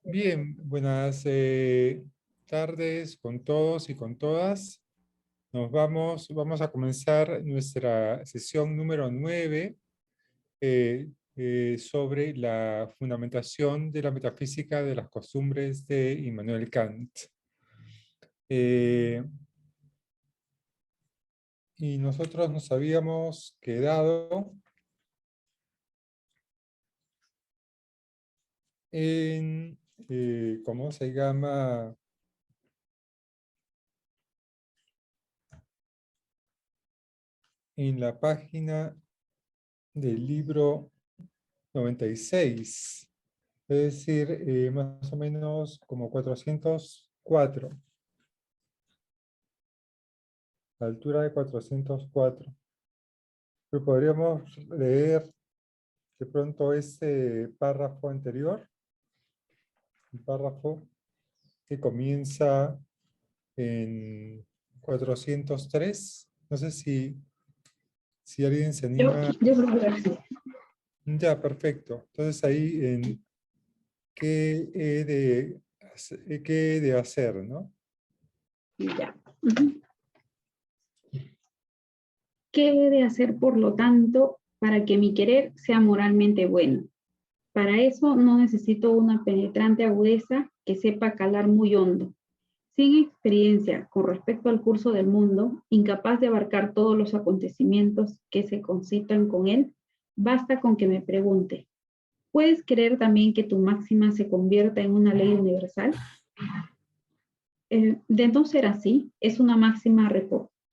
Bien, buenas tardes con todos y con todas. Vamos a comenzar nuestra sesión número 9 sobre la fundamentación de la metafísica de las costumbres de Immanuel Kant. Eh, y nosotros nos habíamos quedado en, ¿cómo se llama? En la página del libro 96. Es decir, más o menos como 404, la altura de 404. Pero podríamos leer de pronto ese párrafo anterior, un párrafo que comienza en 403. No sé si alguien se Yo, anima. yo creo que sí. Ya, perfecto. Entonces ahí en qué he de hacer, ¿no? Ya. Ujú. ¿Qué he de hacer, por lo tanto, para que mi querer sea moralmente bueno? Para eso no necesito una penetrante agudeza que sepa calar muy hondo. Sin experiencia con respecto al curso del mundo, incapaz de abarcar todos los acontecimientos que se concitan con él, basta con que me pregunte, ¿puedes querer también que tu máxima se convierta en una ley universal? De no ser así, es una máxima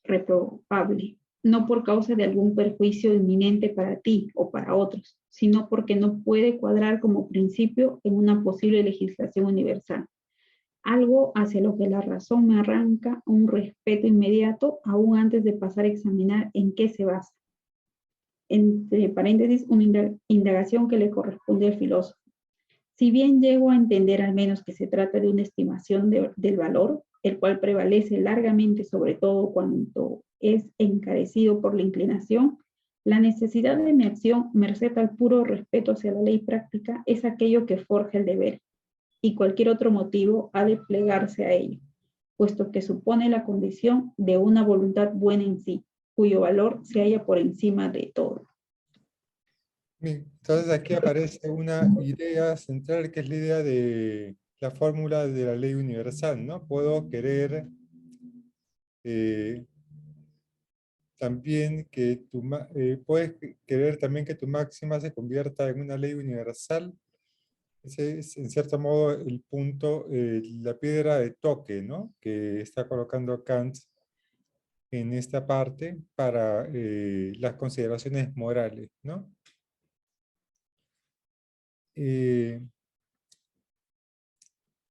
reprobable, no por causa de algún perjuicio inminente para ti o para otros, sino porque no puede cuadrar como principio en una posible legislación universal, algo hacia lo que la razón me arranca un respeto inmediato aún antes de pasar a examinar en qué se basa. Entre paréntesis, una indagación que le corresponde al filósofo. Si bien llego a entender al menos que se trata de una estimación del valor, el cual prevalece largamente sobre todo cuando es encarecido por la inclinación, la necesidad de mi acción, merced al puro respeto hacia la ley práctica, es aquello que forja el deber, y cualquier otro motivo ha de plegarse a ello, puesto que supone la condición de una voluntad buena en sí, cuyo valor se halla por encima de todo. Bien, entonces aquí aparece una idea central que es la idea de la fórmula de la ley universal, ¿no? Puedo querer eh, también que puedes querer también que tu máxima se convierta en una ley universal. Ese es en cierto modo el punto, la piedra de toque, ¿no? Que está colocando Kant en esta parte para las consideraciones morales, ¿no? Eh,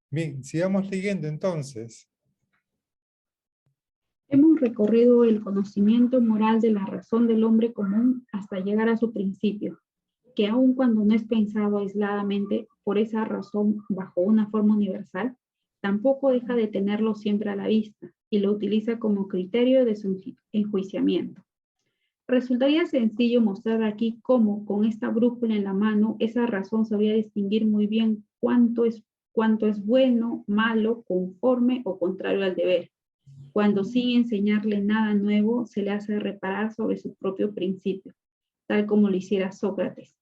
Bien, sigamos leyendo entonces. Hemos recorrido el conocimiento moral de la razón del hombre común hasta llegar a su principio, que aun cuando no es pensado aisladamente por esa razón bajo una forma universal, tampoco deja de tenerlo siempre a la vista y lo utiliza como criterio de su enjuiciamiento. Resultaría sencillo mostrar aquí cómo, con esta brújula en la mano, esa razón sabía distinguir muy bien cuánto es bueno, malo, conforme o contrario al deber, cuando sin enseñarle nada nuevo se le hace reparar sobre su propio principio, tal como lo hiciera Sócrates,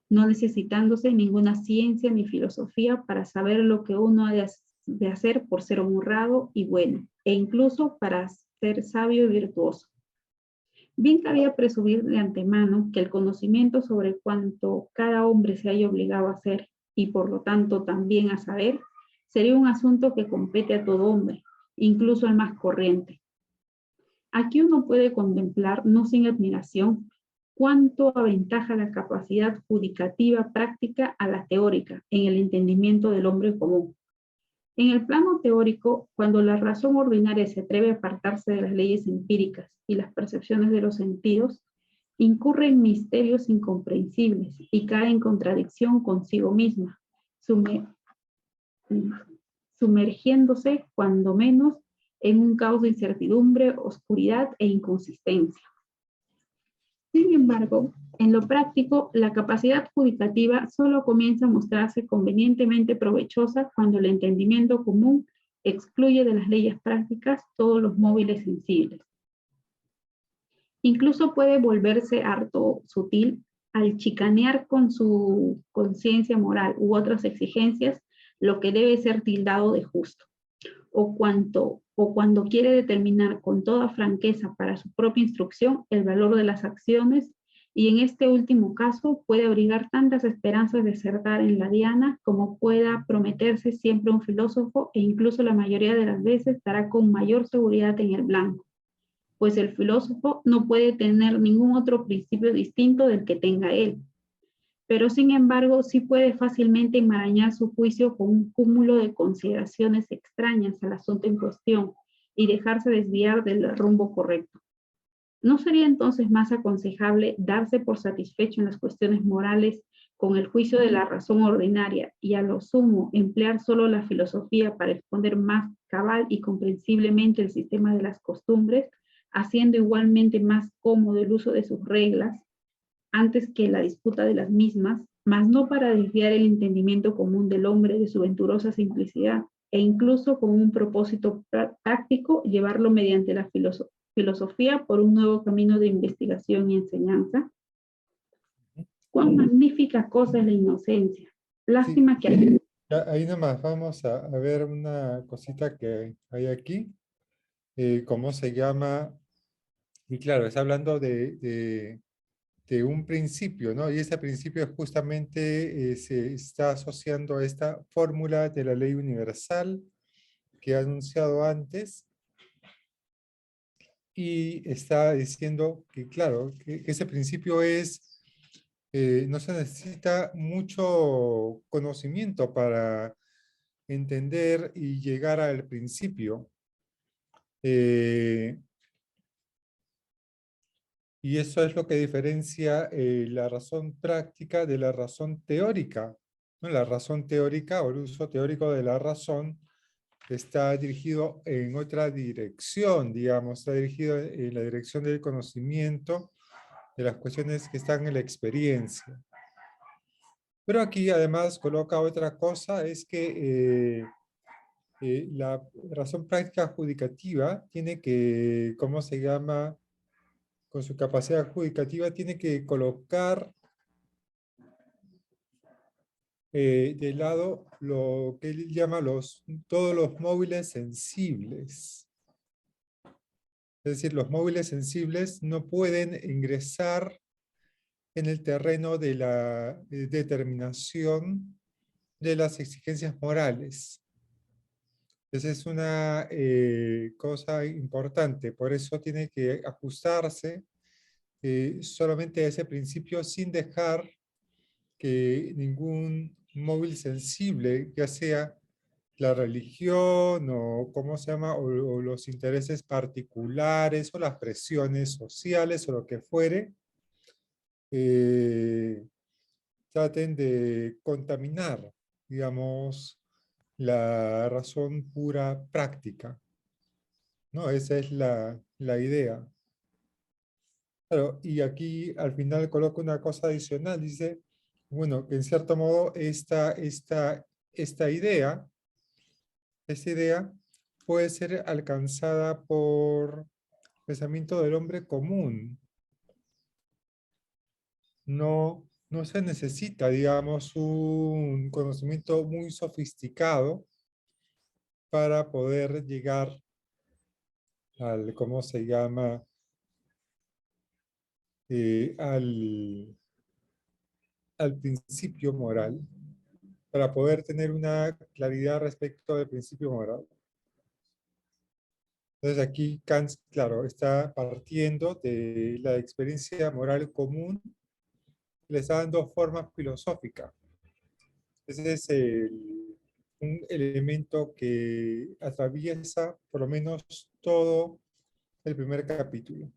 no necesitándose ninguna ciencia ni filosofía para saber lo que uno ha de hacer por ser honrado y bueno, e incluso para ser sabio y virtuoso. Bien cabía presumir de antemano que el conocimiento sobre cuánto cada hombre se haya obligado a hacer y por lo tanto también a saber, sería un asunto que compete a todo hombre, incluso al más corriente. Aquí uno puede contemplar, no sin admiración, cuánto aventaja la capacidad judicativa práctica a la teórica en el entendimiento del hombre común. En el plano teórico, cuando la razón ordinaria se atreve a apartarse de las leyes empíricas y las percepciones de los sentidos, incurre en misterios incomprensibles y cae en contradicción consigo misma, sumergiéndose, cuando menos, en un caos de incertidumbre, oscuridad e inconsistencia. Sin embargo, en lo práctico, la capacidad adjudicativa solo comienza a mostrarse convenientemente provechosa cuando el entendimiento común excluye de las leyes prácticas todos los móviles sensibles. Incluso puede volverse harto sutil al chicanear con su conciencia moral u otras exigencias lo que debe ser tildado de justo, o cuando quiere determinar con toda franqueza para su propia instrucción el valor de las acciones, y en este último caso puede abrigar tantas esperanzas de acertar en la diana como pueda prometerse siempre un filósofo, e incluso la mayoría de las veces estará con mayor seguridad en el blanco, pues el filósofo no puede tener ningún otro principio distinto del que tenga él, pero sin embargo sí puede fácilmente enmarañar su juicio con un cúmulo de consideraciones extrañas al asunto en cuestión y dejarse desviar del rumbo correcto. ¿No sería entonces más aconsejable darse por satisfecho en las cuestiones morales con el juicio de la razón ordinaria y a lo sumo emplear solo la filosofía para exponer más cabal y comprensiblemente el sistema de las costumbres, haciendo igualmente más cómodo el uso de sus reglas antes que la disputa de las mismas, mas no para desviar el entendimiento común del hombre de su venturosa simplicidad, e incluso con un propósito práctico, llevarlo mediante la filosofía por un nuevo camino de investigación y enseñanza? Cuán magnífica cosa es la inocencia. Sí, Lástima que hay. ahí nomás vamos a ver una cosita que hay aquí, cómo se llama, y claro, está hablando de un principio, ¿no? Y ese principio es justamente se está asociando a esta fórmula de la ley universal que he anunciado antes, y está diciendo que, claro, que ese principio es, no se necesita mucho conocimiento para entender y llegar al principio. Eh, y eso es lo que diferencia la razón práctica de la razón teórica, ¿no? La razón teórica o el uso teórico de la razón está dirigido en otra dirección, digamos, está dirigido en la dirección del conocimiento de las cuestiones que están en la experiencia. Pero aquí además coloca otra cosa, es que la razón práctica adjudicativa tiene que, ¿cómo se llama? Con su capacidad adjudicativa tiene que colocar de lado lo que él llama todos los móviles sensibles. Es decir, los móviles sensibles no pueden ingresar en el terreno de la determinación de las exigencias morales. Esa es una cosa importante, por eso tiene que ajustarse solamente a ese principio sin dejar que ningún móvil sensible, ya sea la religión o cómo se llama, o los intereses particulares o las presiones sociales o lo que fuere, eh, traten de contaminar, digamos, la razón pura práctica, ¿no? Esa es la idea. Claro, y aquí al final coloco una cosa adicional, dice, bueno, que en cierto modo esta idea, puede ser alcanzada por pensamiento del hombre común. No se necesita, digamos, un conocimiento muy sofisticado para poder llegar al, ¿cómo se llama? Al principio moral, para poder tener una claridad respecto del principio moral. Entonces aquí Kant, claro, está partiendo de la experiencia moral común, le está dando forma filosófica. Ese es un elemento que atraviesa por lo menos todo el primer capítulo.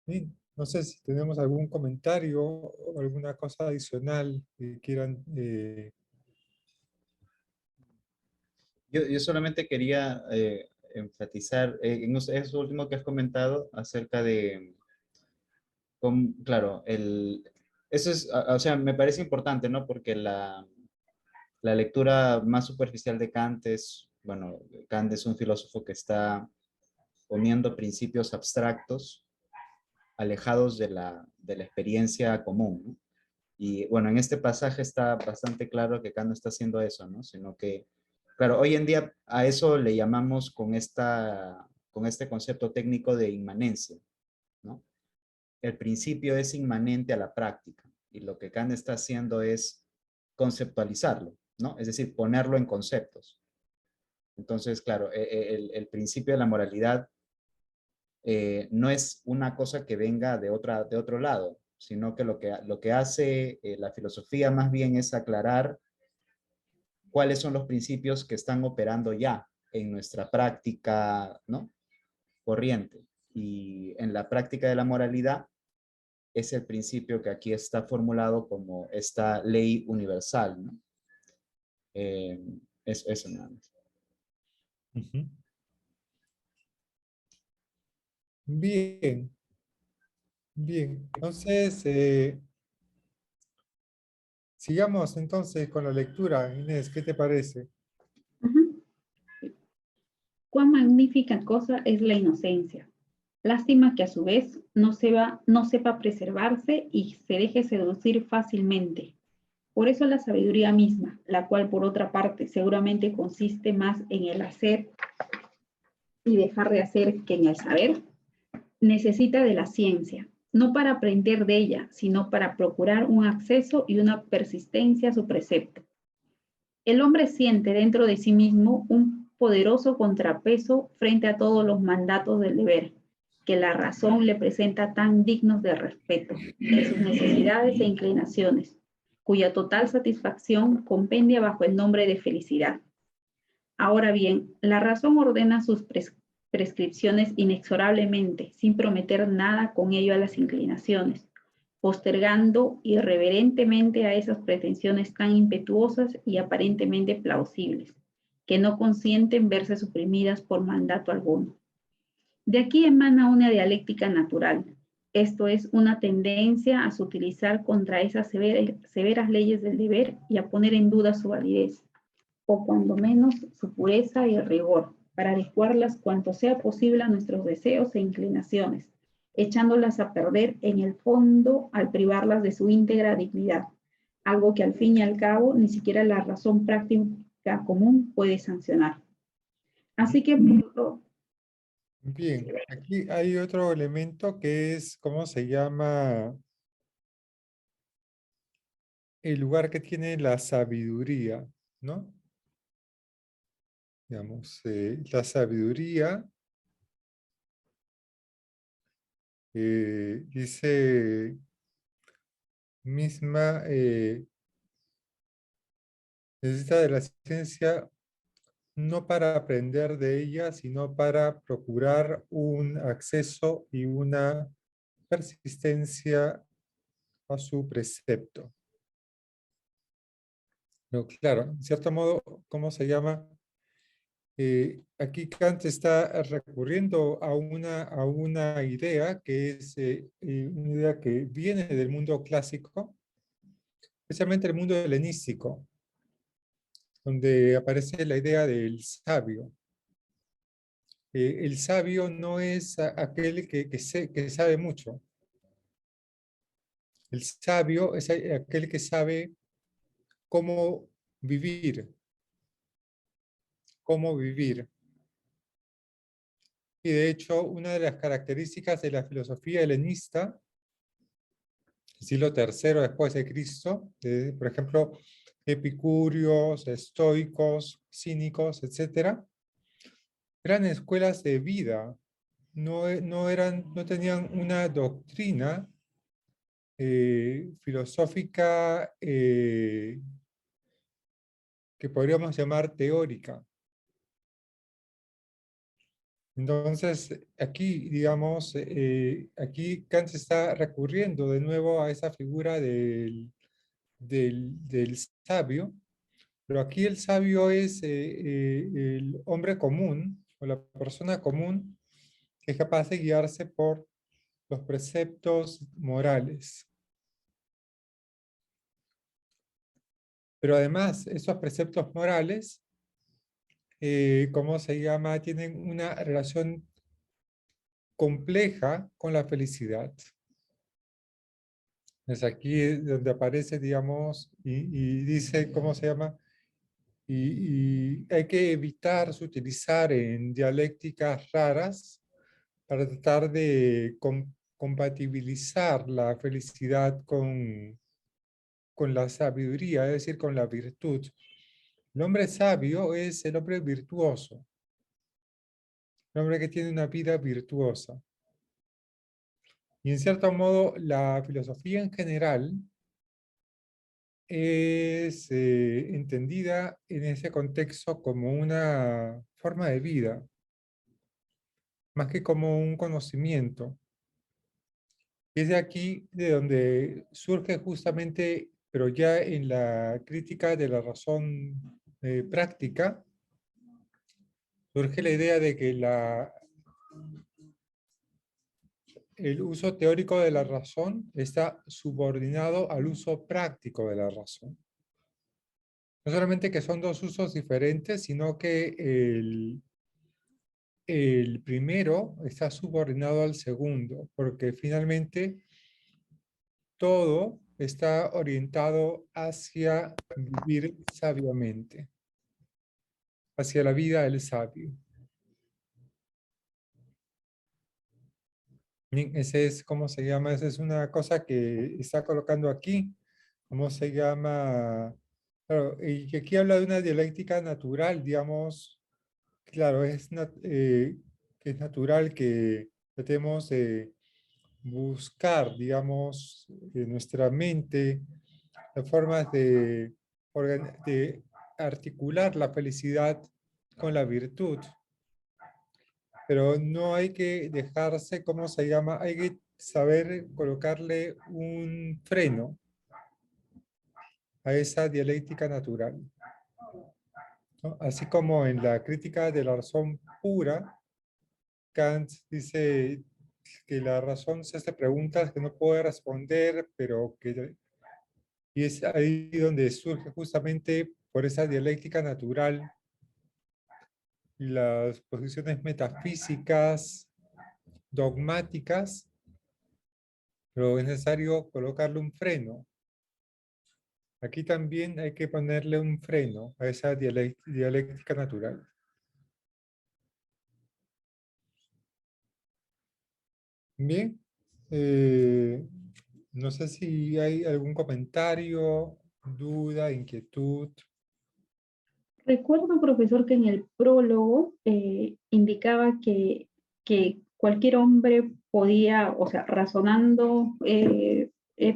¿Sí? No sé si tenemos algún comentario o alguna cosa adicional que quieran. Yo solamente quería enfatizar en eso último que has comentado acerca claro, eso es, o sea, me parece importante, ¿no? Porque la lectura más superficial de Kant es, bueno, Kant es un filósofo que está poniendo principios abstractos alejados de la experiencia común, ¿no? Y bueno, en este pasaje está bastante claro que Kant no está haciendo eso, ¿no? Sino que, claro, hoy en día a eso le llamamos con este concepto técnico de inmanencia, ¿no? El principio es inmanente a la práctica y lo que Kant está haciendo es conceptualizarlo, ¿no? Es decir, ponerlo en conceptos. Entonces, claro, el principio de la moralidad no es una cosa que venga de otro lado, sino que lo que hace la filosofía más bien es aclarar cuáles son los principios que están operando ya en nuestra práctica, ¿no? Corriente. Y en la práctica de la moralidad es el principio que aquí está formulado como esta ley universal, ¿no? Eh, eso nada más. Ujú. Bien, bien. Entonces, sigamos entonces con la lectura. Inés, ¿qué te parece? Ujú. Cuán magnífica cosa es la inocencia. Lástima que a su vez no sepa preservarse y se deje seducir fácilmente. Por eso la sabiduría misma, la cual por otra parte seguramente consiste más en el hacer y dejar de hacer que en el saber, necesita de la ciencia, no para aprender de ella, sino para procurar un acceso y una persistencia a su precepto. El hombre siente dentro de sí mismo un poderoso contrapeso frente a todos los mandatos del deber, que la razón le presenta tan dignos de respeto, de sus necesidades e inclinaciones, cuya total satisfacción compendia bajo el nombre de felicidad. Ahora bien, la razón ordena sus prescripciones inexorablemente, sin prometer nada con ello a las inclinaciones, postergando irreverentemente a esas pretensiones tan impetuosas y aparentemente plausibles, que no consienten verse suprimidas por mandato alguno. De aquí emana una dialéctica natural, esto es, una tendencia a sutilizar contra esas severas leyes del deber y a poner en duda su validez, o cuando menos su pureza y rigor, para adecuarlas cuanto sea posible a nuestros deseos e inclinaciones, echándolas a perder en el fondo al privarlas de su íntegra dignidad, algo que al fin y al cabo ni siquiera la razón práctica común puede sancionar. Así que, Bien, aquí hay otro elemento que es, ¿cómo se llama? El lugar que tiene la sabiduría, ¿no? Digamos, la sabiduría, dice misma, necesita de la ciencia no para aprender de ella, sino para procurar un acceso y una persistencia a su precepto. No, claro, en cierto modo, ¿cómo se llama? Aquí Kant está recurriendo a una idea que es una idea que viene del mundo clásico, especialmente el mundo helenístico, donde aparece la idea del sabio. El sabio no es aquel que sabe mucho. El sabio es aquel que sabe cómo vivir, cómo vivir. Y de hecho, una de las características de la filosofía helenista, siglo III después de Cristo, por ejemplo, epicúreos, estoicos, cínicos, etcétera, eran escuelas de vida, no tenían una doctrina filosófica que podríamos llamar teórica. Entonces, aquí, digamos, aquí Kant está recurriendo de nuevo a esa figura del sabio, pero aquí el sabio es el hombre común o la persona común que es capaz de guiarse por los preceptos morales. Pero además, esos preceptos morales, ¿cómo se llama? Tienen una relación compleja con la felicidad. Es aquí donde aparece, digamos, y dice, ¿cómo se llama? Y hay que evitar utilizar en dialécticas raras para tratar de compatibilizar la felicidad con la sabiduría, es decir, con la virtud. El hombre sabio es el hombre virtuoso, el hombre que tiene una vida virtuosa. Y en cierto modo, la filosofía en general es entendida en ese contexto como una forma de vida, más que como un conocimiento. Y es de aquí de donde surge justamente, pero ya en la crítica de la razón práctica, surge la idea de que el uso teórico de la razón está subordinado al uso práctico de la razón. No solamente que son dos usos diferentes, sino que el primero está subordinado al segundo, porque finalmente todo está orientado hacia vivir sabiamente, hacia la vida del sabio. Bien, ese es, ¿cómo se llama? Esa es una cosa que está colocando aquí. ¿Cómo se llama? Claro, y que aquí habla de una dialéctica natural, digamos. Claro, que es natural que tratemos de buscar, digamos, en nuestra mente las formas de articular la felicidad con la virtud. Pero no hay que dejarse, ¿cómo se llama? Hay que saber colocarle un freno a esa dialéctica natural, ¿no? Así como en la crítica de la razón pura, Kant dice que la razón se hace preguntas que no puede responder, pero que... Y es ahí donde surge justamente por esa dialéctica natural las posiciones metafísicas, dogmáticas, pero es necesario colocarle un freno. Aquí también hay que ponerle un freno a esa dialéctica natural. Bien, no sé si hay algún comentario, duda, inquietud. Recuerdo, profesor, que en el prólogo indicaba que cualquier hombre podía, o sea, razonando,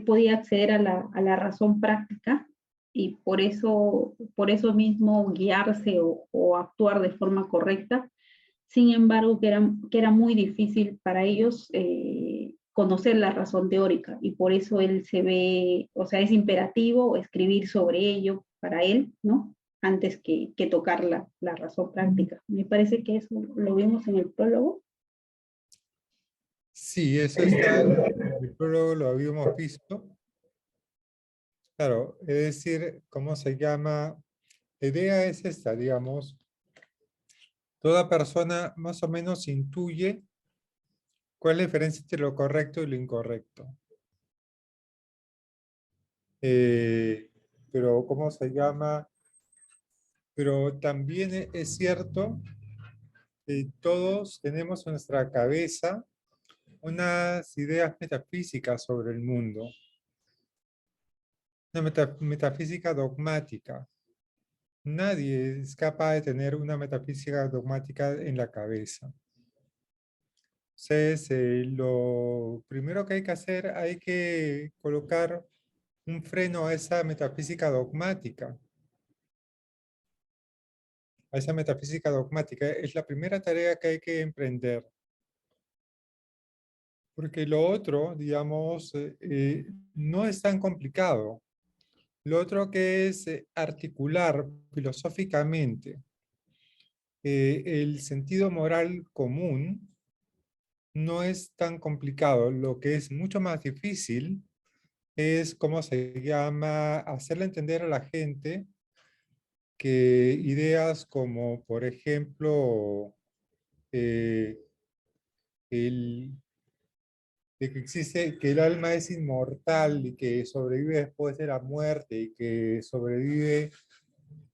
podía acceder a la razón práctica y por eso mismo guiarse o actuar de forma correcta. Sin embargo, que era muy difícil para ellos conocer la razón teórica y por eso él se ve, o sea, es imperativo escribir sobre ello para él, ¿no? Antes que tocar la razón práctica. Me parece que eso lo vimos en el prólogo. Sí, eso está, en el prólogo lo habíamos visto. Claro, es decir, ¿cómo se llama? La idea es esta, digamos, toda persona más o menos intuye cuál es la diferencia entre lo correcto y lo incorrecto. Pero, ¿cómo se llama? Pero también es cierto que todos tenemos en nuestra cabeza unas ideas metafísicas sobre el mundo, una metafísica dogmática. Nadie es capaz de tener una metafísica dogmática en la cabeza. Entonces, lo primero que hay que hacer, hay que colocar un freno a esa metafísica dogmática. A esa metafísica dogmática. Es la primera tarea que hay que emprender. Porque lo otro, digamos, no es tan complicado. Lo otro que es articular filosóficamente el sentido moral común no es tan complicado. Lo que es mucho más difícil es, ¿cómo se llama?, hacerle entender a la gente que ideas como, por ejemplo, eh, el, de que existe, que el alma es inmortal y que sobrevive después de la muerte y que sobrevive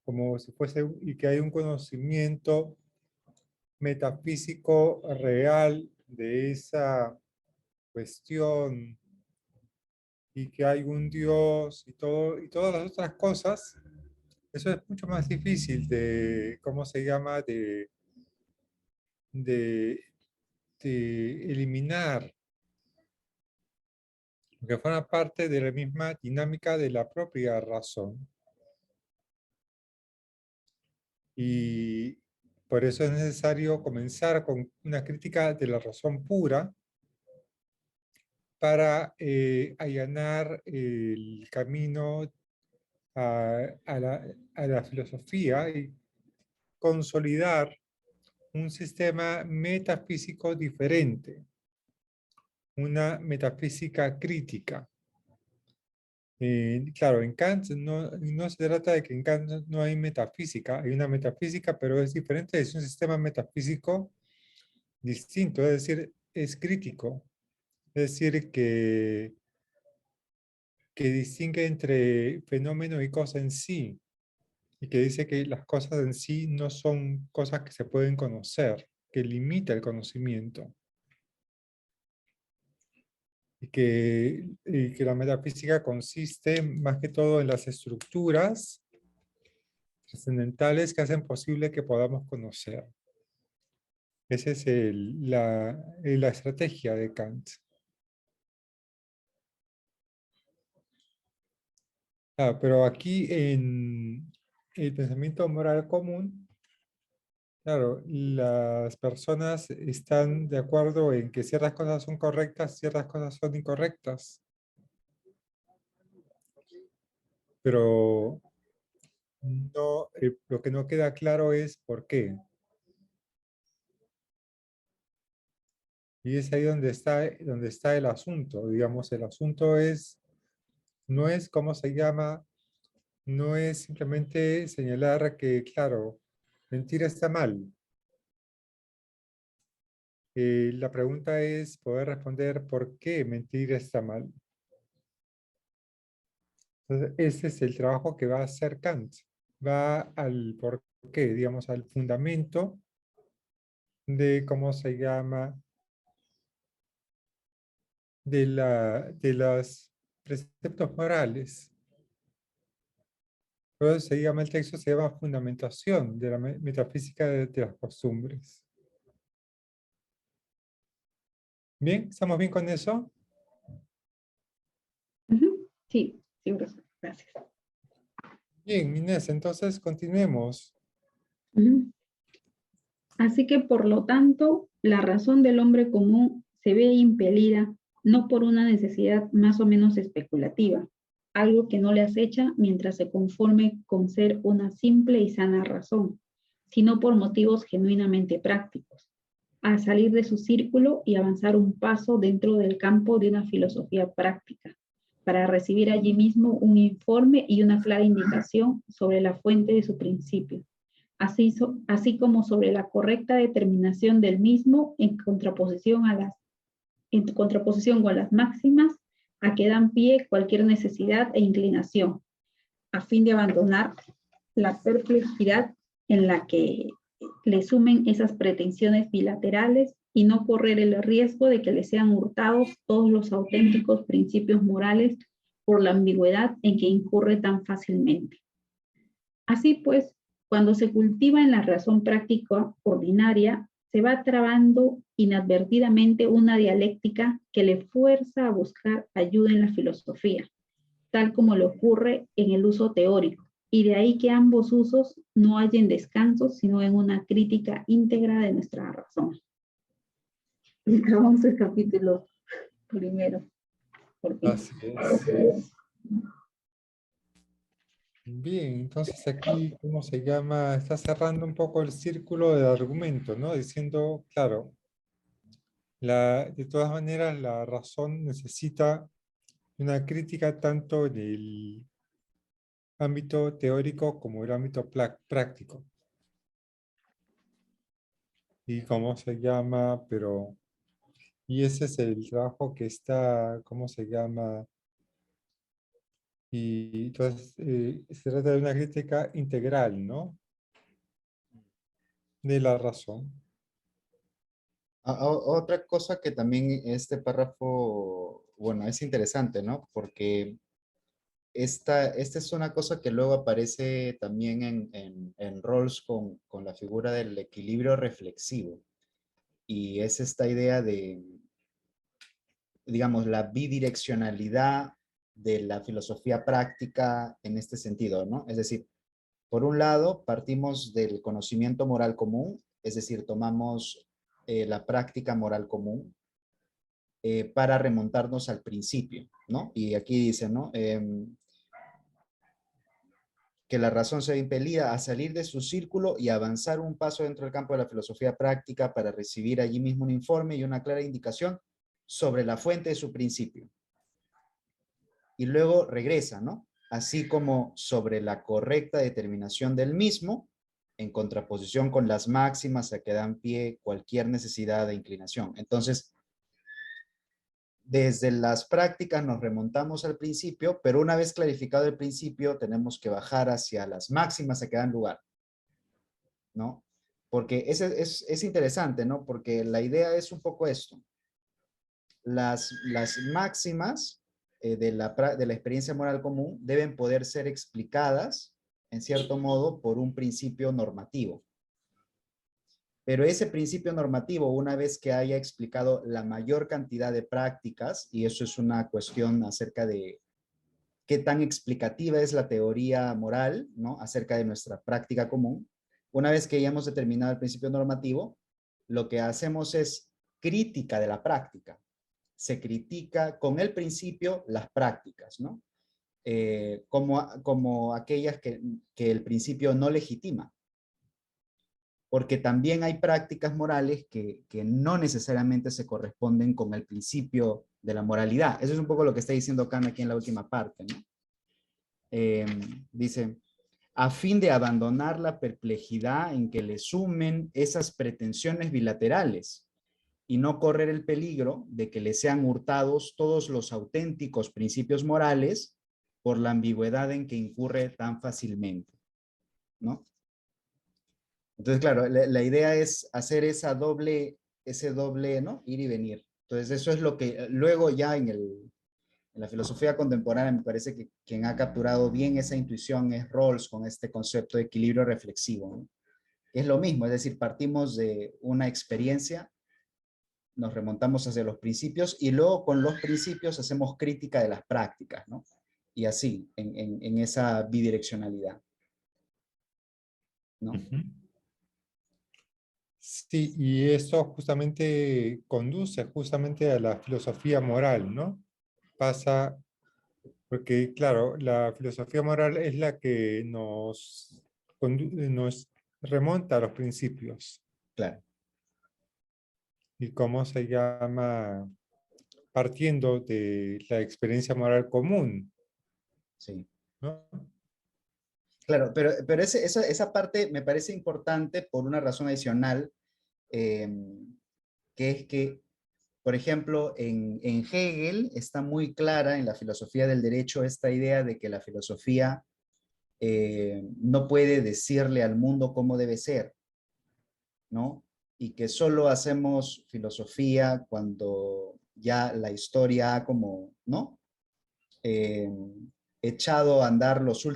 como si fuese, y que hay un conocimiento metafísico real de esa cuestión y que hay un Dios y todo, y todas las otras cosas, eso es mucho más difícil de, ¿cómo se llama?, de, de eliminar, porque forma parte de la misma dinámica de la propia razón. Y por eso es necesario comenzar con una crítica de la razón pura para allanar el camino a la filosofía y consolidar un sistema metafísico diferente, una metafísica crítica. Claro, en Kant no se trata de que en Kant no hay metafísica, hay una metafísica, pero es diferente, es un sistema metafísico distinto, es decir, es crítico, es decir, que distingue entre fenómeno y cosa en sí, y que dice que las cosas en sí no son cosas que se pueden conocer, que limita el conocimiento. Y que la metafísica consiste más que todo en las estructuras trascendentales que hacen posible que podamos conocer. Esa es la estrategia de Kant. Pero aquí en el pensamiento moral común, claro, las personas están de acuerdo en que ciertas cosas son correctas, ciertas cosas son incorrectas. Pero no, lo que no queda claro es por qué. Y es ahí donde está el asunto. Digamos, el asunto no es cómo se llama, no es simplemente señalar que, claro, mentir está mal. La pregunta es poder responder por qué mentir está mal. Entonces, ese es el trabajo que va a hacer Kant. Va al por qué, digamos, al fundamento de cómo se llama, de los preceptos morales. Por eso se llama, el texto se llama Fundamentación de la metafísica de las costumbres. ¿Bien? ¿Estamos bien con eso? Sí, sí, profesor. Gracias. Bien, Inés, entonces continuemos. Así que, por lo tanto, la razón del hombre común se ve impelida no por una necesidad más o menos especulativa, algo que no le acecha mientras se conforme con ser una simple y sana razón, sino por motivos genuinamente prácticos, a salir de su círculo y avanzar un paso dentro del campo de una filosofía práctica, para recibir allí mismo un informe y una clara indicación sobre la fuente de su principio, así como sobre la correcta determinación del mismo en contraposición con las máximas a que dan pie cualquier necesidad e inclinación, a fin de abandonar la perplejidad en la que le sumen esas pretensiones bilaterales y no correr el riesgo de que le sean hurtados todos los auténticos principios morales por la ambigüedad en que incurre tan fácilmente. Así pues, cuando se cultiva en la razón práctica ordinaria, se va trabando inadvertidamente una dialéctica que le fuerza a buscar ayuda en la filosofía, tal como le ocurre en el uso teórico, y de ahí que ambos usos no hallen descanso, sino en una crítica íntegra de nuestra razón. Y acabamos el capítulo primero. Por fin. Así es. Bien, entonces aquí, ¿cómo se llama? Está cerrando un poco el círculo del argumento, ¿no? Diciendo, claro, De todas maneras, la razón necesita una crítica tanto en el ámbito teórico como el ámbito práctico. Y cómo se llama, pero... Y ese es el trabajo que está, ¿cómo se llama? Y entonces se trata de una crítica integral, ¿no? De la razón. Otra cosa que también este párrafo, bueno, es interesante, ¿no? Porque esta es una cosa que luego aparece también en Rawls con la figura del equilibrio reflexivo. Y es esta idea de, digamos, la bidireccionalidad de la filosofía práctica en este sentido, ¿no? Es decir, por un lado, partimos del conocimiento moral común, es decir, tomamos la práctica moral común para remontarnos al principio, ¿no? Y aquí dice, ¿no? Que la razón se ve impelida a salir de su círculo y avanzar un paso dentro del campo de la filosofía práctica para recibir allí mismo un informe y una clara indicación sobre la fuente de su principio. Y luego regresa, ¿no? Así como sobre la correcta determinación del mismo, en contraposición con las máximas a que dan pie cualquier necesidad de inclinación. Entonces, desde las prácticas nos remontamos al principio, pero una vez clarificado el principio, tenemos que bajar hacia las máximas a que dan lugar, ¿no? Porque es interesante, ¿no? Porque la idea es un poco esto. Las máximas de la experiencia moral común deben poder ser explicadas, en cierto modo, por un principio normativo. Pero ese principio normativo, una vez que haya explicado la mayor cantidad de prácticas, y eso es una cuestión acerca de qué tan explicativa es la teoría moral, ¿no? Acerca de nuestra práctica común, una vez que ya hemos determinado el principio normativo, lo que hacemos es crítica de la práctica. Se critica con el principio las prácticas, ¿no? Como aquellas que el principio no legitima. Porque también hay prácticas morales que no necesariamente se corresponden con el principio de la moralidad. Eso es un poco lo que está diciendo Kant aquí en la última parte, ¿no? Dice, a fin de abandonar la perplejidad en que le sumen esas pretensiones bilaterales y no correr el peligro de que le sean hurtados todos los auténticos principios morales por la ambigüedad en que incurre tan fácilmente, ¿no? Entonces, claro, la idea es hacer ese doble, ¿no? Ir y venir. Entonces, eso es lo que luego ya en la filosofía contemporánea me parece que quien ha capturado bien esa intuición es Rawls con este concepto de equilibrio reflexivo, ¿no? Es lo mismo, es decir, partimos de una experiencia, nos remontamos hacia los principios y luego con los principios hacemos crítica de las prácticas, ¿no? Y así, en esa bidireccionalidad, ¿no? Ujú. Sí, y eso justamente conduce justamente a la filosofía moral, ¿no? Pasa, porque claro, la filosofía moral es la que nos remonta a los principios. Claro, ¿Y cómo se llama? Partiendo de la experiencia moral común, sí. ¿no? Claro, pero esa parte me parece importante por una razón adicional, eh, que es que, por ejemplo, en Hegel está muy clara en la filosofía del derecho esta idea de que la filosofía no puede decirle al mundo cómo debe ser, ¿no? Y que solo hacemos filosofía cuando ya la historia ha como, ¿no? Eh, echado a andar sus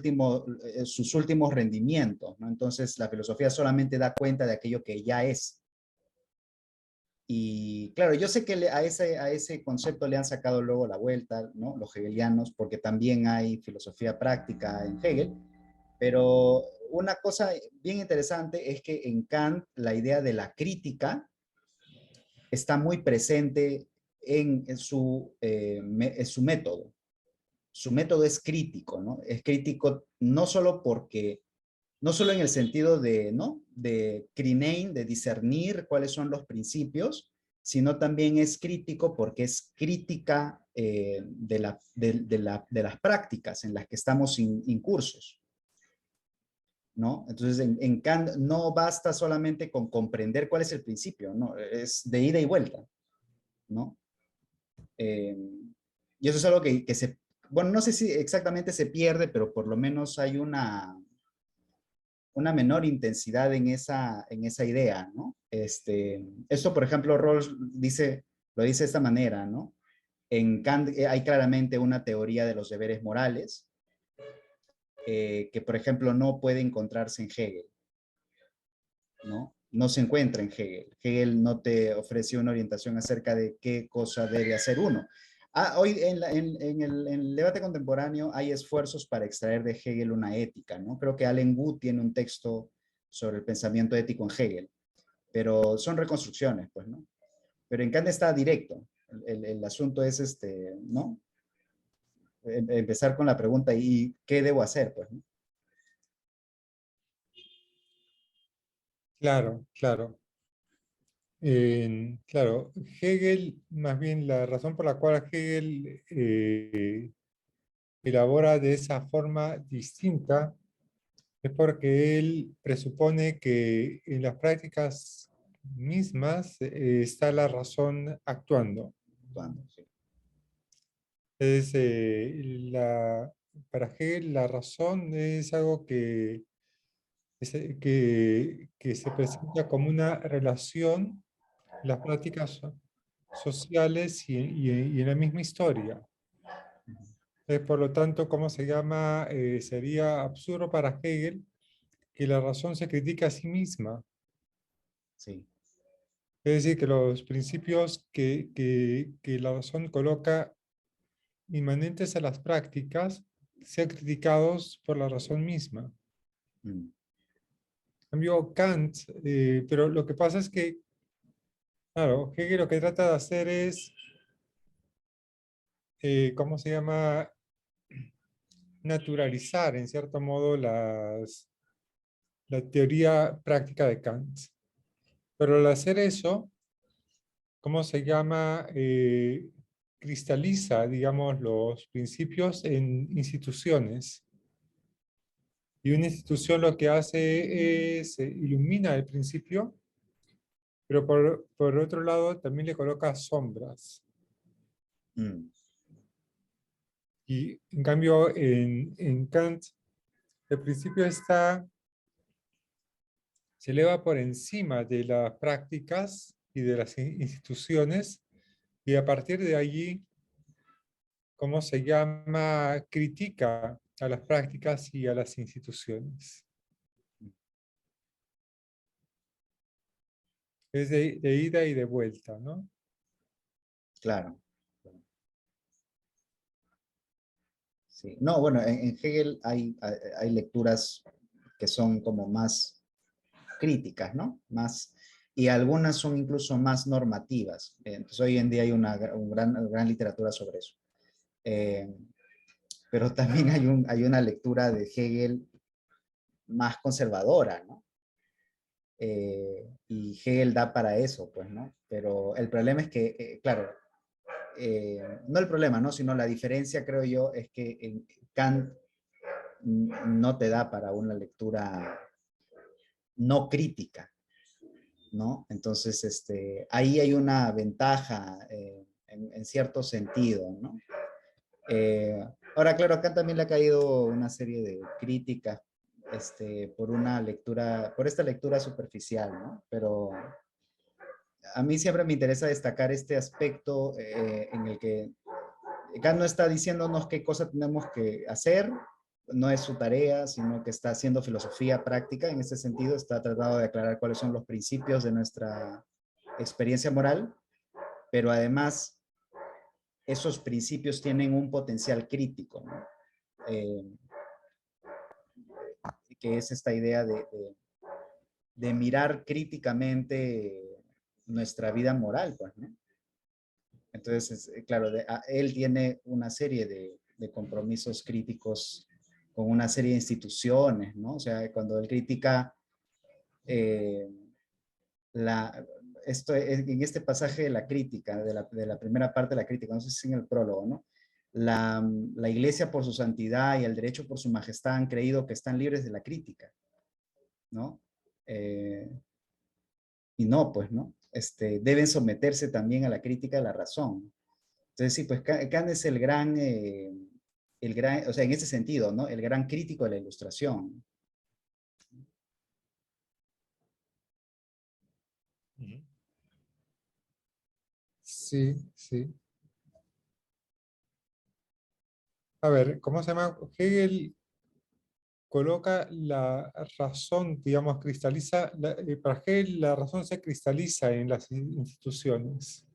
últimos rendimientos, ¿no? Entonces la filosofía solamente da cuenta de aquello que ya es. Y claro, yo sé que a ese concepto le han sacado luego la vuelta, ¿no? Los hegelianos, porque también hay filosofía práctica en Hegel, pero una cosa bien interesante es que en Kant la idea de la crítica está muy presente en su método. Su método es crítico, ¿no? Es crítico no solo no solo en el sentido de, ¿no? De crinein, de discernir cuáles son los principios, sino también es crítico porque es crítica de las prácticas en las que estamos incursos, ¿no? Entonces, en Kant no basta solamente con comprender cuál es el principio, ¿no? Es de ida y vuelta, ¿no? Y eso es algo que se, bueno, no sé si exactamente se pierde, pero por lo menos hay una menor intensidad en esa idea, ¿no? Esto, por ejemplo, Rawls lo dice de esta manera, ¿no? En Kant hay claramente una teoría de los deberes morales que, por ejemplo, no puede encontrarse en Hegel, ¿no? No se encuentra en Hegel. Hegel no te ofrece una orientación acerca de qué cosa debe hacer uno. Hoy en el debate contemporáneo hay esfuerzos para extraer de Hegel una ética, ¿no? Creo que Allen Wood tiene un texto sobre el pensamiento ético en Hegel, pero son reconstrucciones, pues, ¿no? Pero en Kant está directo. El asunto es, ¿no? Empezar con la pregunta, ¿y qué debo hacer? Pues, ¿no? Claro, claro. Claro, Hegel, más bien la razón por la cual Hegel elabora de esa forma distinta es porque él presupone que en las prácticas mismas está la razón actuando. Cuando, sí. Es, para Hegel la razón es algo que se presenta como una relación en las prácticas sociales y en la misma historia. Por lo tanto, ¿cómo se llama? Sería absurdo para Hegel que la razón se critique a sí misma. Sí. Es decir, que los principios que la razón coloca inmanentes a las prácticas sean criticados por la razón misma. Mm. En cambio, Kant, pero lo que pasa es que, claro, Hegel lo que trata de hacer es, ¿cómo se llama? Naturalizar, en cierto modo, la teoría práctica de Kant. Pero al hacer eso, ¿cómo se llama? Cristaliza, digamos, los principios en instituciones. Y una institución lo que hace es ilumina el principio, pero por otro lado también le coloca sombras. Mm. Y en cambio, en Kant, el principio se eleva por encima de las prácticas y de las instituciones, y a partir de allí, ¿cómo se llama? Critica a las prácticas y a las instituciones. Es de ida y de vuelta, ¿no? Claro. Sí. No, bueno, en Hegel hay lecturas que son como más críticas, ¿no? Más, y algunas son incluso más normativas. Entonces hoy en día hay una gran literatura sobre eso. Eh, pero también hay una lectura de Hegel más conservadora, ¿no? Y Hegel da para eso, pues, ¿no? Pero el problema es que, claro, no el problema, ¿no? Sino la diferencia, creo yo, es que en Kant no te da para una lectura no crítica, ¿no? Entonces, ahí hay una ventaja en cierto sentido, ¿no? Ahora, claro, acá también le ha caído una serie de críticas por esta lectura superficial, ¿no? Pero a mí siempre me interesa destacar este aspecto en el que Kant no está diciéndonos qué cosa tenemos que hacer, no es su tarea, sino que está haciendo filosofía práctica. En ese sentido, está tratando de aclarar cuáles son los principios de nuestra experiencia moral, pero además esos principios tienen un potencial crítico, ¿no? Eh, que es esta idea de mirar críticamente nuestra vida moral, pues, ¿no? Entonces, claro, él tiene una serie de compromisos críticos con una serie de instituciones, ¿no? O sea, cuando él critica eh, la, en este pasaje de la crítica, de la primera parte de la crítica, no sé si en el prólogo, ¿no? La iglesia por su santidad y el derecho por su majestad han creído que están libres de la crítica, ¿no? Y no, pues, ¿no? Deben someterse también a la crítica de la razón. Entonces, sí, pues Kant es el gran, o sea, en ese sentido, ¿no? El gran crítico de la Ilustración. Ujú. Sí, sí. A ver, ¿cómo se llama? Hegel coloca la razón, digamos, para Hegel la razón se cristaliza en las instituciones.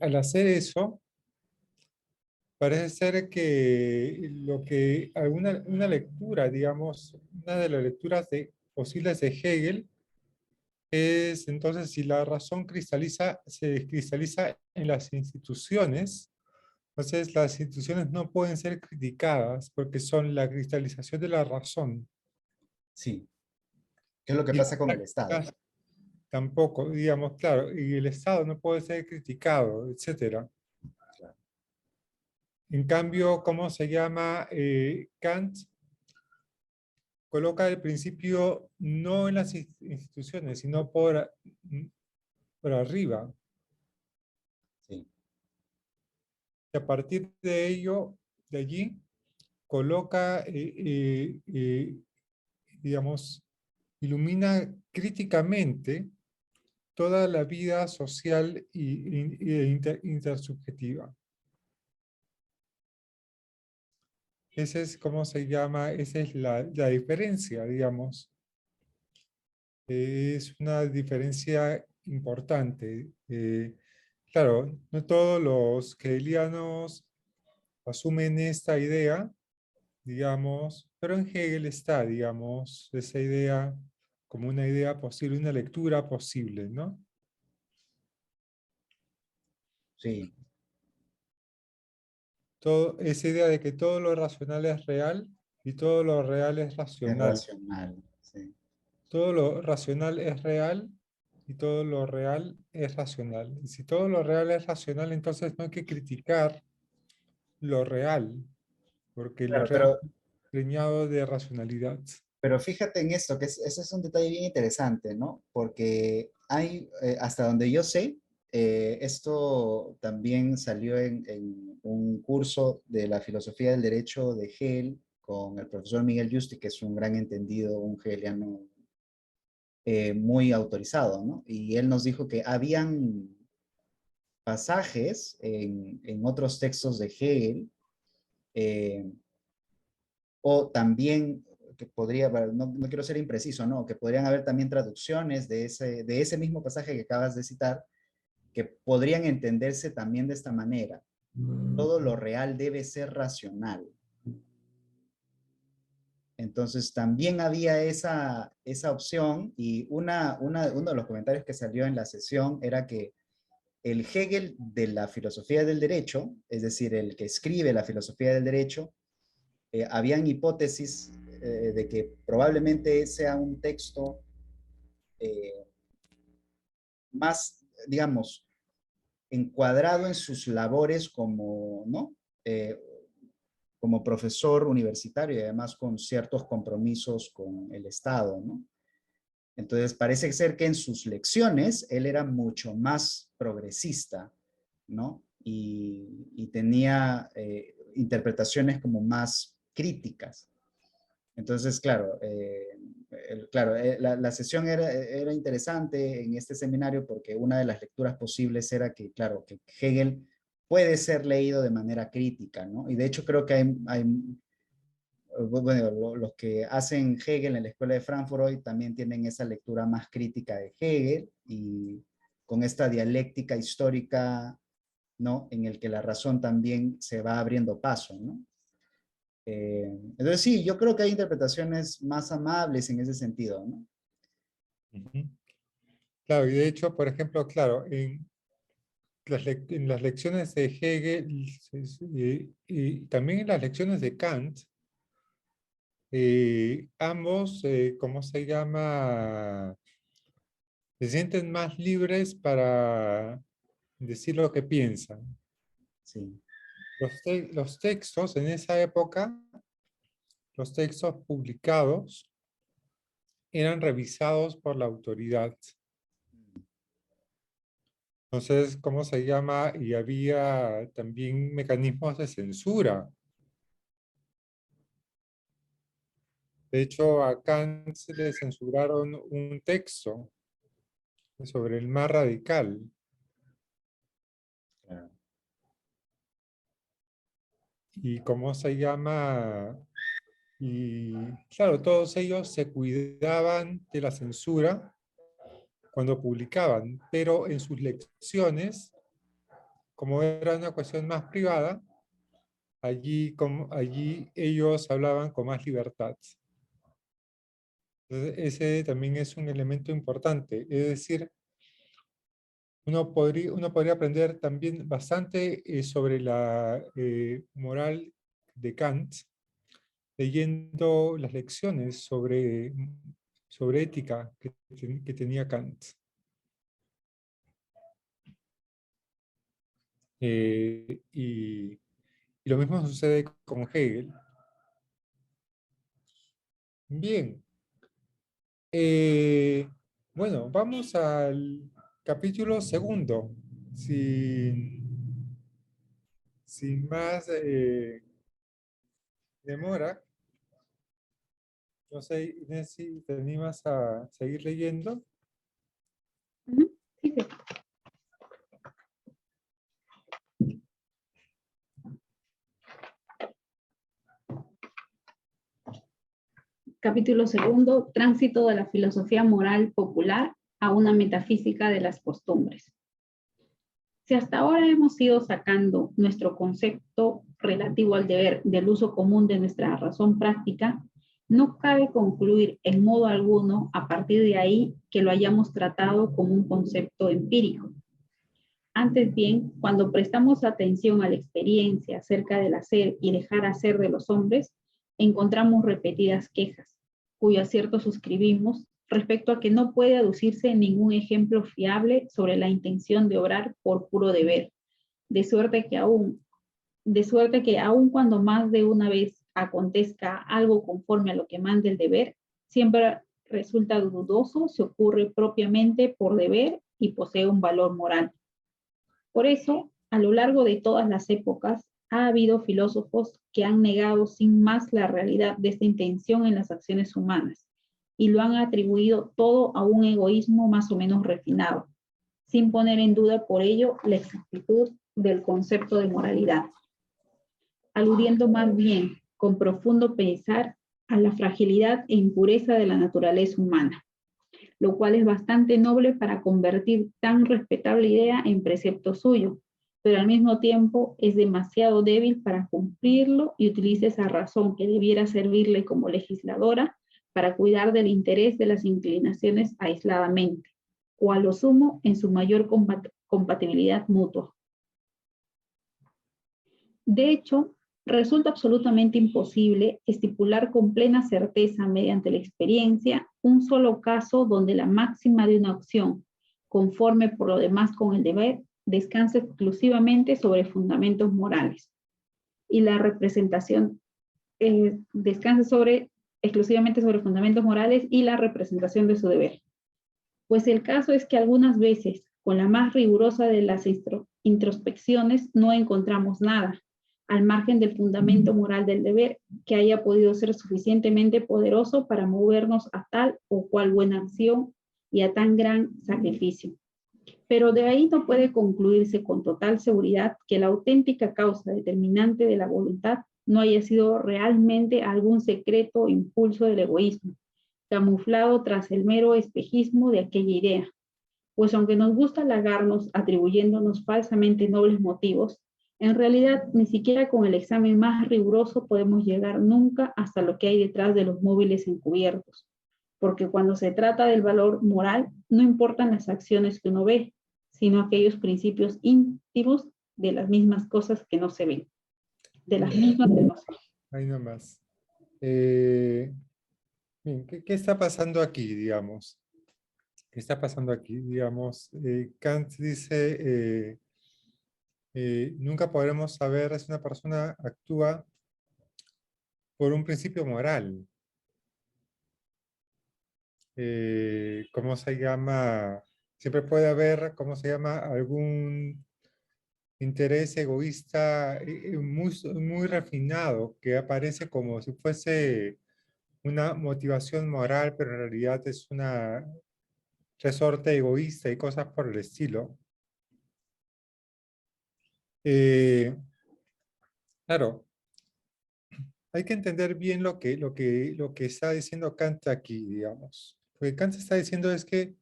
Al hacer eso, parece ser que una lectura, digamos, una de las lecturas posibles de Hegel es entonces si la razón se cristaliza en las instituciones. Entonces, las instituciones no pueden ser criticadas porque son la cristalización de la razón. Sí. ¿Qué es lo que Y el pasa con el Estado? tampoco, digamos, claro, y el Estado no puede ser criticado, etcétera. Claro. En cambio, ¿cómo se llama? Kant coloca el principio no en las instituciones, sino por arriba. Sí. Y a partir de ello, de allí, coloca, digamos, ilumina críticamente toda la vida social intersubjetiva. Esa es cómo se llama, esa es la diferencia, digamos. Es una diferencia importante. Claro, no todos los hegelianos asumen esta idea, digamos, pero en Hegel está, digamos, esa idea como una idea posible, una lectura posible, ¿no? Sí. Esa idea de que todo lo racional es real y todo lo real es Es racional. racional. Sí. Todo lo racional es real y todo lo real es racional. Y si todo lo real es racional, entonces no hay que criticar lo real, porque lo Claro, real es preñado de racionalidad. pero fíjate en esto, que ese es un detalle bien interesante, ¿no? Porque hay, hasta donde yo sé, esto también salió en un curso de la filosofía del derecho de Hegel con el profesor Miguel Yusti, que es un gran entendido, un hegeliano muy autorizado, ¿no? Y él nos dijo que habían pasajes en otros textos de Hegel, eh, o también que podría, no quiero ser impreciso, ¿no? Que podrían haber también traducciones de ese mismo pasaje que acabas de citar, que podrían entenderse también de esta manera. Todo lo real debe ser racional. Entonces también había esa opción y uno de los comentarios que salió en la sesión era que el Hegel de la filosofía del derecho, es decir, el que escribe la filosofía del derecho, habían hipótesis de que probablemente sea un texto eh, más, digamos, encuadrado en sus labores como, ¿no? Como profesor universitario y además con ciertos compromisos con el Estado, ¿no? Entonces parece ser que en sus lecciones él era mucho más progresista, ¿no? Y tenía interpretaciones como más críticas. Entonces, claro, la sesión era interesante en este seminario porque una de las lecturas posibles era que, claro, que Hegel puede ser leído de manera crítica, ¿no? Y de hecho creo que bueno, los que hacen Hegel en la Escuela de Frankfurt hoy también tienen esa lectura más crítica de Hegel y con esta dialéctica histórica, ¿no? En el que la razón también se va abriendo paso, ¿no? Entonces sí, yo creo que hay interpretaciones más amables en ese sentido, ¿no? Ujú. Claro, y de hecho, por ejemplo, claro, en las lecciones de Hegel y también en las lecciones de Kant, ambos, ¿cómo se llama? se sienten más libres para decir lo que piensan. Sí. Los textos en esa época, los textos publicados, eran revisados por la autoridad. Entonces, ¿cómo se llama? Y había también mecanismos de censura. De hecho, a Kant se le censuraron un texto sobre el más radical. Claro. Y cómo se llama, y claro, todos ellos se cuidaban de la censura cuando publicaban, pero en sus lecciones, como era una cuestión más privada, allí ellos hablaban con más libertad. Entonces, ese también es un elemento importante. Es decir, uno podría aprender también bastante sobre la moral de Kant, leyendo las lecciones sobre ética que tenía Kant. Y lo mismo sucede con Hegel. Bien. Bueno, vamos al capítulo segundo. Sin más demora. No sé, Inés, si te animas a seguir leyendo. Ujú, sí, sí. Capítulo segundo, tránsito de la filosofía moral popular a una metafísica de las costumbres. Si hasta ahora hemos ido sacando nuestro concepto relativo al deber del uso común de nuestra razón práctica, no cabe concluir en modo alguno a partir de ahí que lo hayamos tratado como un concepto empírico. Antes bien, cuando prestamos atención a la experiencia acerca del hacer y dejar hacer de los hombres, encontramos repetidas quejas, cuyo acierto suscribimos respecto a que no puede aducirse ningún ejemplo fiable sobre la intención de obrar por puro deber, de suerte que aun cuando más de una vez acontezca algo conforme a lo que manda el deber, siempre resulta dudoso si ocurre propiamente por deber y posee un valor moral. Por eso, a lo largo de todas las épocas, ha habido filósofos que han negado sin más la realidad de esta intención en las acciones humanas y lo han atribuido todo a un egoísmo más o menos refinado, sin poner en duda por ello la exactitud del concepto de moralidad, aludiendo más bien con profundo pesar a la fragilidad e impureza de la naturaleza humana, lo cual es bastante noble para convertir tan respetable idea en precepto suyo, pero al mismo tiempo es demasiado débil para cumplirlo y utiliza esa razón que debiera servirle como legisladora para cuidar del interés de las inclinaciones aisladamente, o a lo sumo en su mayor compatibilidad mutua. De hecho, resulta absolutamente imposible estipular con plena certeza mediante la experiencia un solo caso donde la máxima de una acción, conforme por lo demás con el deber, descansa exclusivamente sobre fundamentos morales y la representación exclusivamente sobre fundamentos morales y la representación de su deber. Pues el caso es que algunas veces, con la más rigurosa de las introspecciones, no encontramos nada, al margen del fundamento moral del deber, que haya podido ser suficientemente poderoso para movernos a tal o cual buena acción y a tan gran sacrificio. Pero de ahí no puede concluirse con total seguridad que la auténtica causa determinante de la voluntad no haya sido realmente algún secreto impulso del egoísmo, camuflado tras el mero espejismo de aquella idea. Pues aunque nos gusta halagarnos atribuyéndonos falsamente nobles motivos, en realidad ni siquiera con el examen más riguroso podemos llegar nunca hasta lo que hay detrás de los móviles encubiertos. Porque cuando se trata del valor moral, no importan las acciones que uno ve, sino aquellos principios íntimos de las mismas cosas que no se ven. De las mismas que no se ven. Ahí nomás. Bien, ¿qué está pasando aquí, digamos? ¿Qué está pasando aquí? Digamos, Kant dice, nunca podremos saber si una persona actúa por un principio moral. ¿Cómo se llama? Siempre puede haber, ¿cómo se llama? Algún interés egoísta muy refinado que aparece como si fuese una motivación moral, pero en realidad es una resorte egoísta y cosas por el estilo. Eh, claro, hay que entender bien lo que está diciendo Kant aquí, digamos. Lo que Kant está diciendo es que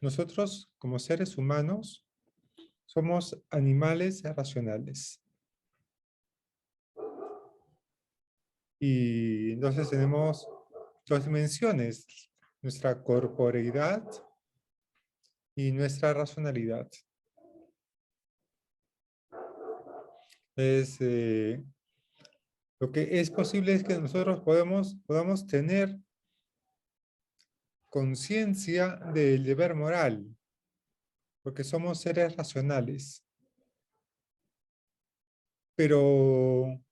nosotros, como seres humanos, somos animales racionales. Y entonces tenemos dos dimensiones, nuestra corporeidad y nuestra racionalidad. Es, lo que es posible es que nosotros podamos tener conciencia del deber moral, porque somos seres racionales. Pero,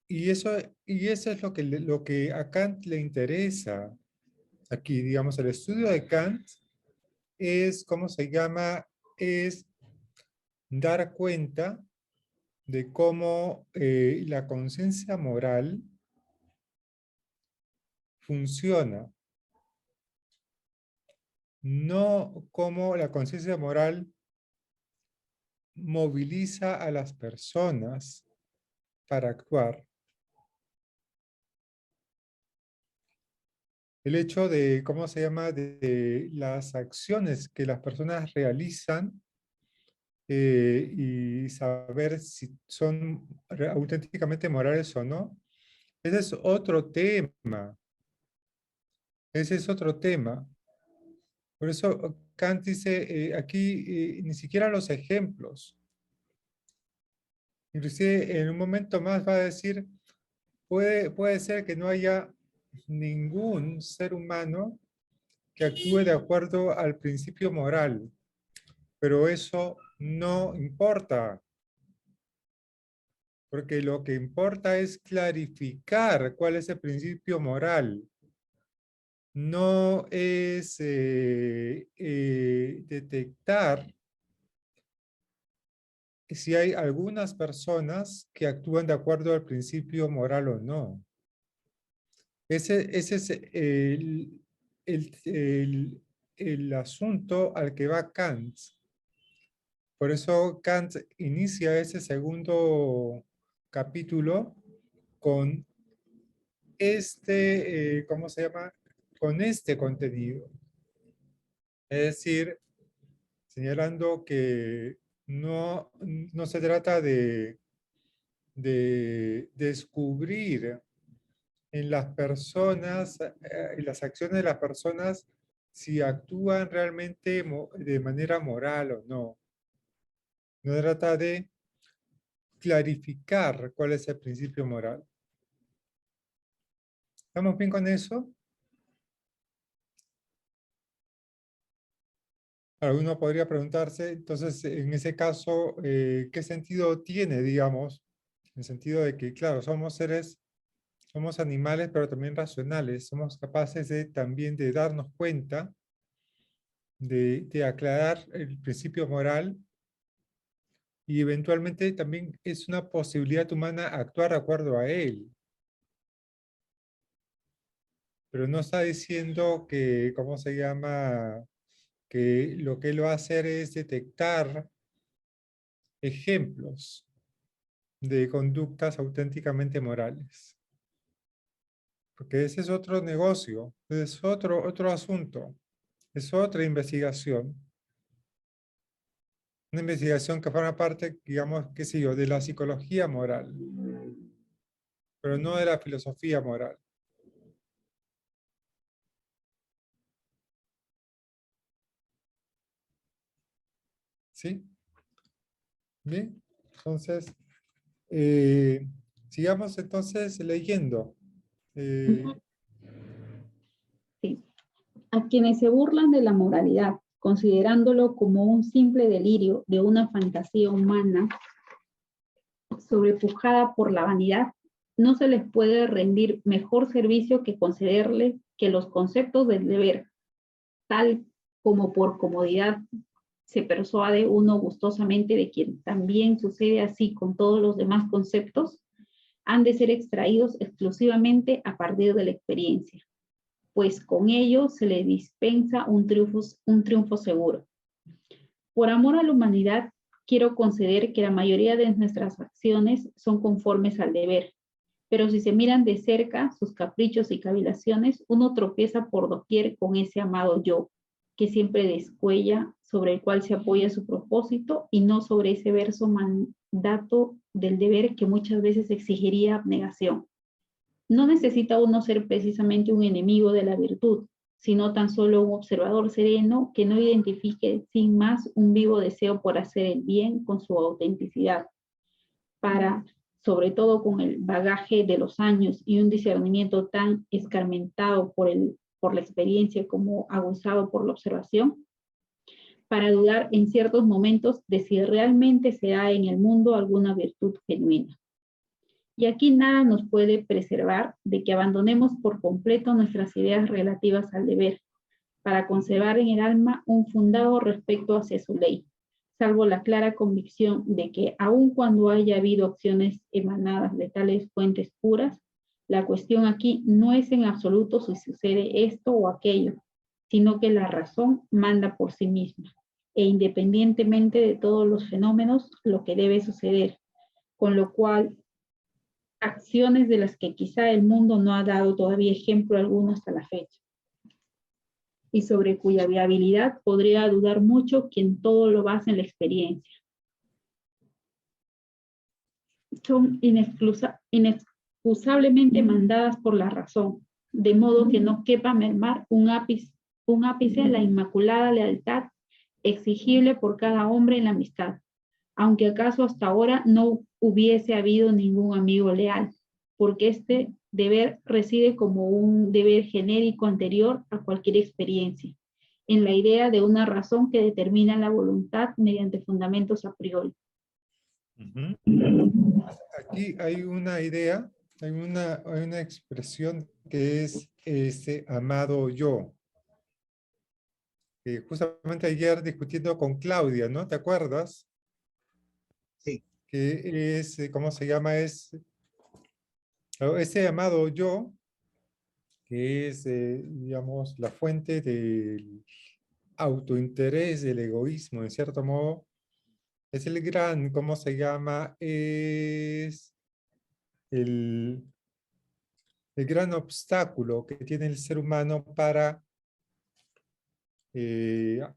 y eso es lo que a Kant le interesa. Aquí, digamos, el estudio de Kant es, ¿cómo se llama? Es dar cuenta de cómo la conciencia moral funciona. No cómo la conciencia moral moviliza a las personas para actuar. El hecho de, ¿cómo se llama?, de las acciones que las personas realizan y saber si son auténticamente morales o no. Ese es otro tema. Ese es otro tema. Por eso Kant dice aquí ni siquiera los ejemplos. Inclusive en un momento más va a decir, puede ser que no haya ningún ser humano que actúe de acuerdo al principio moral, pero eso no importa, porque lo que importa es clarificar cuál es el principio moral. No es detectar si hay algunas personas que actúan de acuerdo al principio moral o no. Ese es el asunto al que va Kant. Por eso Kant inicia ese segundo capítulo con este, ¿cómo se llama? Con este contenido. Es decir, señalando que no se trata de descubrir en las personas, en las acciones de las personas, si actúan realmente de manera moral o no. No se trata de clarificar cuál es el principio moral. ¿Estamos bien con eso? Alguno podría preguntarse, entonces, en ese caso, ¿qué sentido tiene, digamos? En el sentido de que, claro, somos animales, pero también racionales. Somos capaces también de darnos cuenta, de aclarar el principio moral y eventualmente también es una posibilidad humana actuar de acuerdo a él. Pero no está diciendo que, ¿cómo se llama? Que lo que él va a hacer es detectar ejemplos de conductas auténticamente morales. Porque ese es otro negocio, es otro asunto, es otra investigación. Una investigación que forma parte, digamos, qué sé yo, de la psicología moral, pero no de la filosofía moral. ¿Sí? Bien, entonces, eh, sigamos entonces leyendo. Ujú. Sí. A quienes se burlan de la moralidad, considerándolo como un simple delirio de una fantasía humana sobrepujada por la vanidad, no se les puede rendir mejor servicio que concederles que los conceptos del deber, tal como por comodidad se persuade uno gustosamente de que también sucede así con todos los demás conceptos, han de ser extraídos exclusivamente a partir de la experiencia, pues con ello se le dispensa un triunfo seguro. Por amor a la humanidad, quiero conceder que la mayoría de nuestras acciones son conformes al deber, pero si se miran de cerca sus caprichos y cavilaciones, uno tropieza por doquier con ese amado yo, que siempre descuella, sobre el cual se apoya su propósito y no sobre ese verso mandato del deber que muchas veces exigiría abnegación. No necesita uno ser precisamente un enemigo de la virtud, sino tan solo un observador sereno que no identifique sin más un vivo deseo por hacer el bien con su autenticidad, para, sobre todo con el bagaje de los años y un discernimiento tan escarmentado por la experiencia como aguzado por la observación, para dudar en ciertos momentos de si realmente se da en el mundo alguna virtud genuina. Y aquí nada nos puede preservar de que abandonemos por completo nuestras ideas relativas al deber, para conservar en el alma un fundado respeto hacia su ley, salvo la clara convicción de que aun cuando haya habido acciones emanadas de tales fuentes puras, la cuestión aquí no es en absoluto si sucede esto o aquello, sino que la razón manda por sí misma, e independientemente de todos los fenómenos, lo que debe suceder, con lo cual acciones de las que quizá el mundo no ha dado todavía ejemplo alguno hasta la fecha, y sobre cuya viabilidad podría dudar mucho quien todo lo basa en la experiencia. Son inexcusablemente mandadas por la razón, de modo que no quepa mermar un ápice la inmaculada lealtad exigible por cada hombre en la amistad, aunque acaso hasta ahora no hubiese habido ningún amigo leal, porque este deber reside como un deber genérico anterior a cualquier experiencia, en la idea de una razón que determina la voluntad mediante fundamentos a priori. Aquí hay una idea, hay una expresión que es ese amado yo. Justamente ayer discutiendo con Claudia, ¿no? ¿Te acuerdas? Sí. Que es, ¿cómo se llama? Ese amado yo, que es, digamos, la fuente del autointerés, del egoísmo, en cierto modo, es el gran, ¿cómo se llama? Es el gran obstáculo que tiene el ser humano para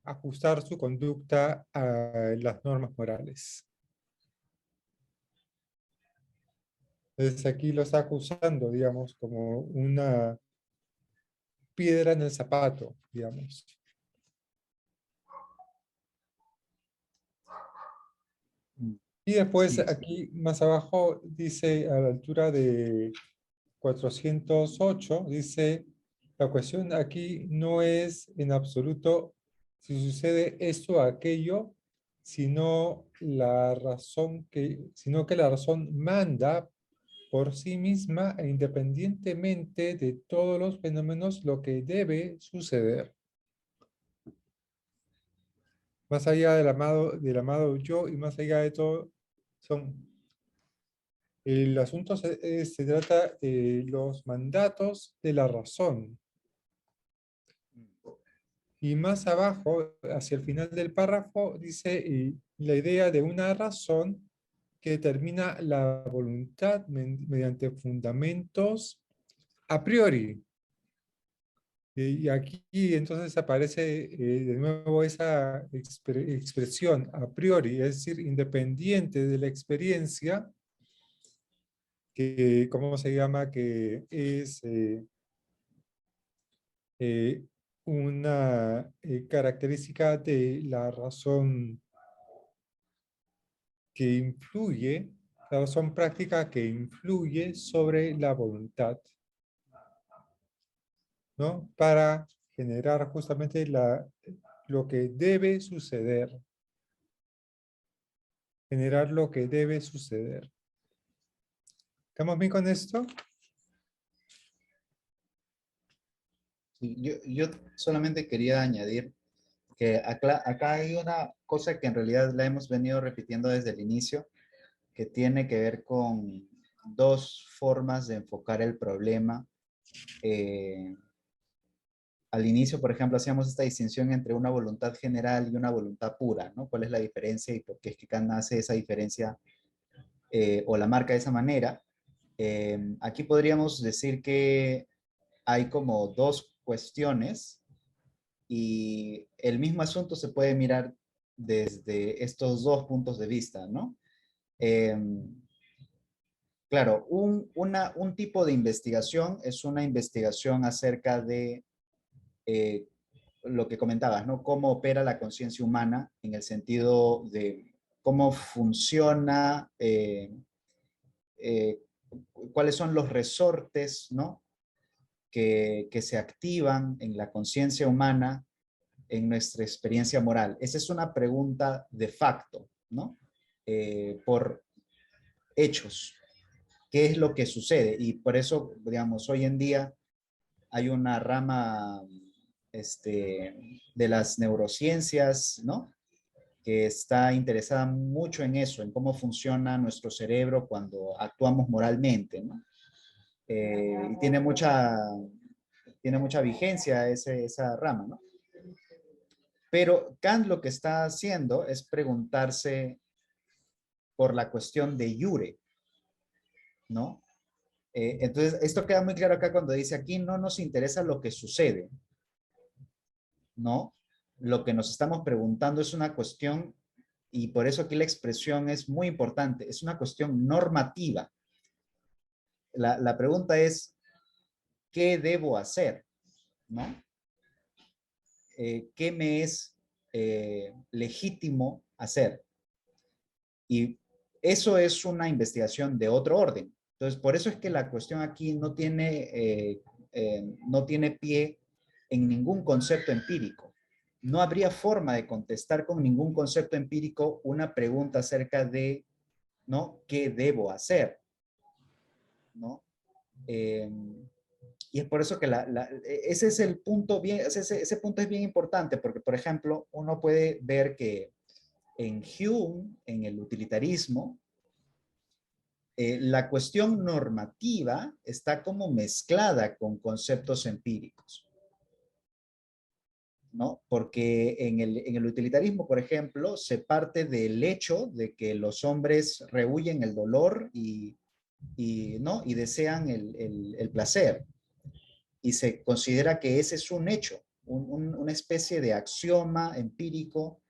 ajustar su conducta a las normas morales. Entonces aquí lo está acusando, digamos, como una piedra en el zapato, digamos. Y después Sí, aquí más abajo dice, a la altura de 408, dice, la cuestión aquí no es en absoluto si sucede esto o aquello, sino sino que la razón manda por sí misma e independientemente de todos los fenómenos lo que debe suceder. Más allá del amado yo y más allá de todo, el asunto se trata de los mandatos de la razón. Y más abajo, hacia el final del párrafo, dice la idea de una razón que determina la voluntad mediante fundamentos a priori. Y aquí entonces aparece de nuevo esa expresión a priori, es decir, independiente de la experiencia, que, ¿cómo se llama? Que es una característica de la razón que influye, la razón práctica que influye sobre la voluntad, ¿no? Para generar justamente lo que debe suceder. Generar lo que debe suceder. ¿Estamos bien con esto? Sí, yo solamente quería añadir que acá hay una cosa que en realidad la hemos venido repitiendo desde el inicio, que tiene que ver con dos formas de enfocar el problema. Al inicio, por ejemplo, hacíamos esta distinción entre una voluntad general y una voluntad pura, ¿no? ¿Cuál es la diferencia y por qué es que Kant hace esa diferencia o la marca de esa manera? Aquí podríamos decir que hay como dos cuestiones y el mismo asunto se puede mirar desde estos dos puntos de vista, ¿no? Eh, claro, un tipo de investigación es una investigación acerca de eh, lo que comentabas, ¿no? Cómo opera la conciencia humana en el sentido de cómo funciona, eh, cuáles son los resortes, ¿no? Que se activan en la conciencia humana en nuestra experiencia moral. Esa es una pregunta de facto, ¿no? Por hechos. ¿Qué es lo que sucede? Y por eso, digamos, hoy en día hay una rama de las neurociencias, ¿no? Que está interesada mucho en eso, en cómo funciona nuestro cerebro cuando actuamos moralmente, ¿no? Y tiene mucha vigencia esa rama, ¿no? Pero Kant lo que está haciendo es preguntarse por la cuestión de iure, ¿no? Entonces, esto queda muy claro acá cuando dice aquí no nos interesa lo que sucede, ¿no? Lo que nos estamos preguntando es una cuestión, y por eso aquí la expresión es muy importante, es una cuestión normativa. La pregunta es, ¿qué debo hacer? ¿No? ¿Qué me es legítimo hacer? Y eso es una investigación de otro orden. Entonces, por eso es que la cuestión aquí no tiene pie en ningún concepto empírico. No habría forma de contestar con ningún concepto empírico una pregunta acerca de, ¿no? ¿Qué debo hacer? ¿No? Eh, y es por eso que ese es el punto bien, ese punto es bien importante, porque, por ejemplo, uno puede ver que en Hume, en el utilitarismo, la cuestión normativa está como mezclada con conceptos empíricos, ¿no? Porque en el utilitarismo, por ejemplo, se parte del hecho de que los hombres rehuyen el dolor ¿no? Y desean el placer. Y se considera que ese es un hecho, una especie de axioma empírico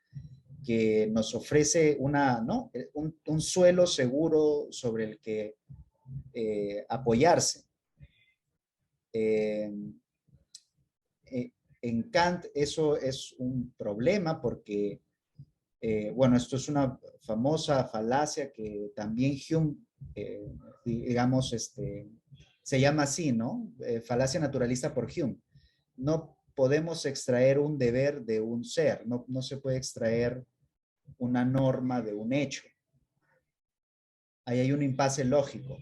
que nos ofrece ¿no? un suelo seguro sobre el que apoyarse. Eh, en Kant eso es un problema porque, bueno, esto es una famosa falacia que también Hume, digamos, se llama así, ¿no? Falacia naturalista por Hume. No podemos extraer un deber de un ser, no se puede extraer una norma de un hecho. Ahí hay un impasse lógico.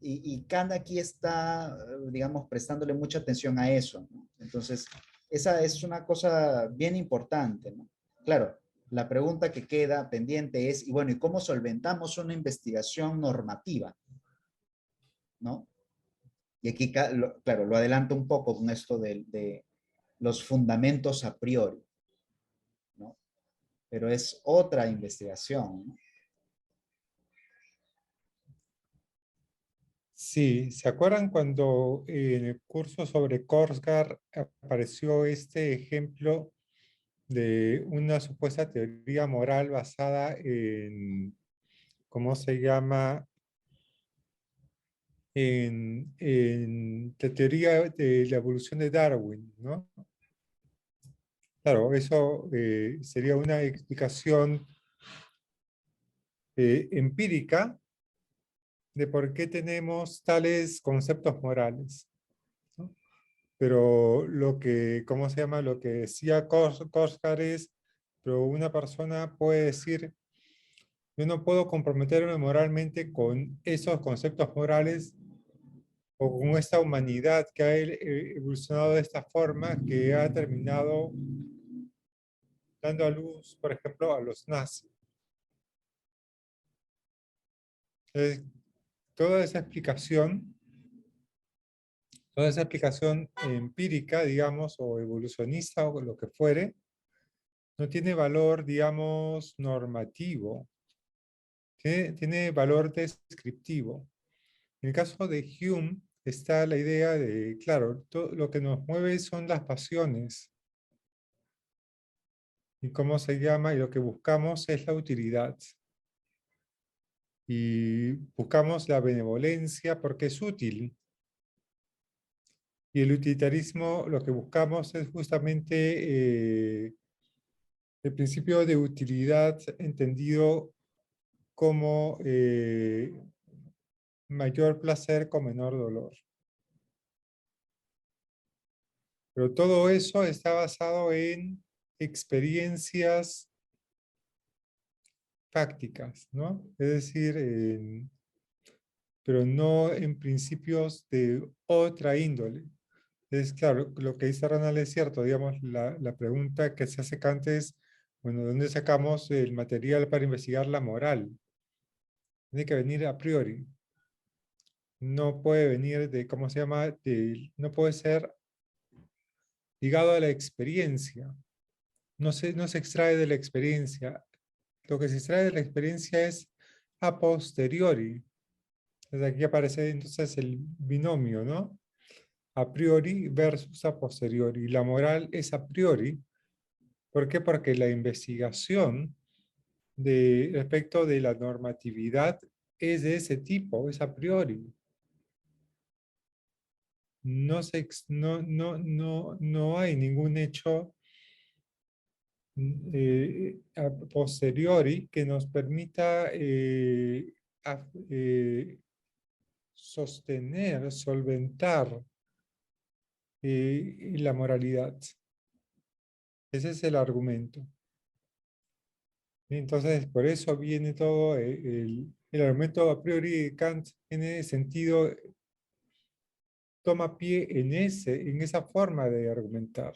Y Kant aquí está, digamos, prestándole mucha atención a eso, ¿no? Entonces, esa es una cosa bien importante, ¿no? Claro, la pregunta que queda pendiente es, y bueno, ¿y cómo solventamos una investigación normativa? ¿No? Y aquí, claro, lo adelanto un poco con esto de los fundamentos a priori, ¿no? Pero es otra investigación, ¿no? Sí, ¿se acuerdan cuando en el curso sobre Korsgaard apareció este ejemplo de una supuesta teoría moral basada en, ¿cómo se llama? En la teoría de la evolución de Darwin, ¿no? Claro, eso sería una explicación empírica de por qué tenemos tales conceptos morales, ¿no? Pero lo que, ¿cómo se llama? Lo que decía Korsgaard es, pero una persona puede decir, yo no puedo comprometerme moralmente con esos conceptos morales o con esta humanidad que ha evolucionado de esta forma que ha terminado dando a luz, por ejemplo, a los nazis. Entonces, toda esa explicación, toda esa explicación empírica, digamos, o evolucionista o lo que fuere, no tiene valor, digamos, normativo, tiene valor descriptivo. En el caso de Hume está la idea de, claro, todo lo que nos mueve son las pasiones. Y cómo se llama, y lo que buscamos es la utilidad. Y buscamos la benevolencia porque es útil. Y el utilitarismo, lo que buscamos es justamente el principio de utilidad entendido como mayor placer con menor dolor. Pero todo eso está basado en experiencias prácticas, ¿no? Es decir, pero no en principios de otra índole. Es claro, lo que dice Ranal es cierto, digamos, la pregunta que se hace Kant es, bueno, ¿de dónde sacamos el material para investigar la moral? Tiene que venir a priori. No puede venir de, ¿cómo se llama? No puede ser ligado a la experiencia. No se extrae de la experiencia. Lo que se extrae de la experiencia es a posteriori. Entonces aquí aparece entonces el binomio, ¿no? A priori versus a posteriori. La moral es a priori. ¿Por qué? Porque la investigación respecto de la normatividad es de ese tipo, es a priori. No hay ningún hecho a posteriori que nos permita sostener, solventar la moralidad. Ese es el argumento. Entonces, por eso viene todo el argumento a priori de Kant tiene sentido, toma pie en esa forma de argumentar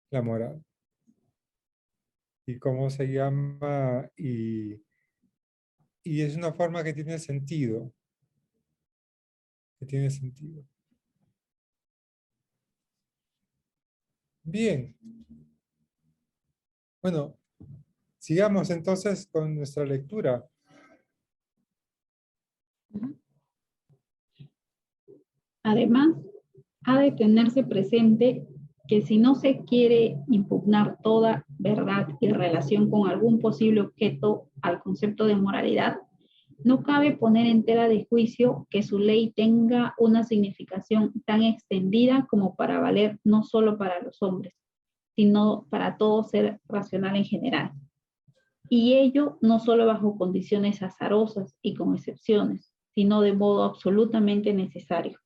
la moral. Y cómo se llama, y es una forma que tiene sentido, que tiene sentido. Bien. Bueno, sigamos entonces con nuestra lectura. Además, ha de tenerse presente que si no se quiere impugnar toda verdad y relación con algún posible objeto al concepto de moralidad, no cabe poner en tela de juicio que su ley tenga una significación tan extendida como para valer no solo para los hombres, sino para todo ser racional en general. Y ello no solo bajo condiciones azarosas y con excepciones, sino de modo absolutamente necesario.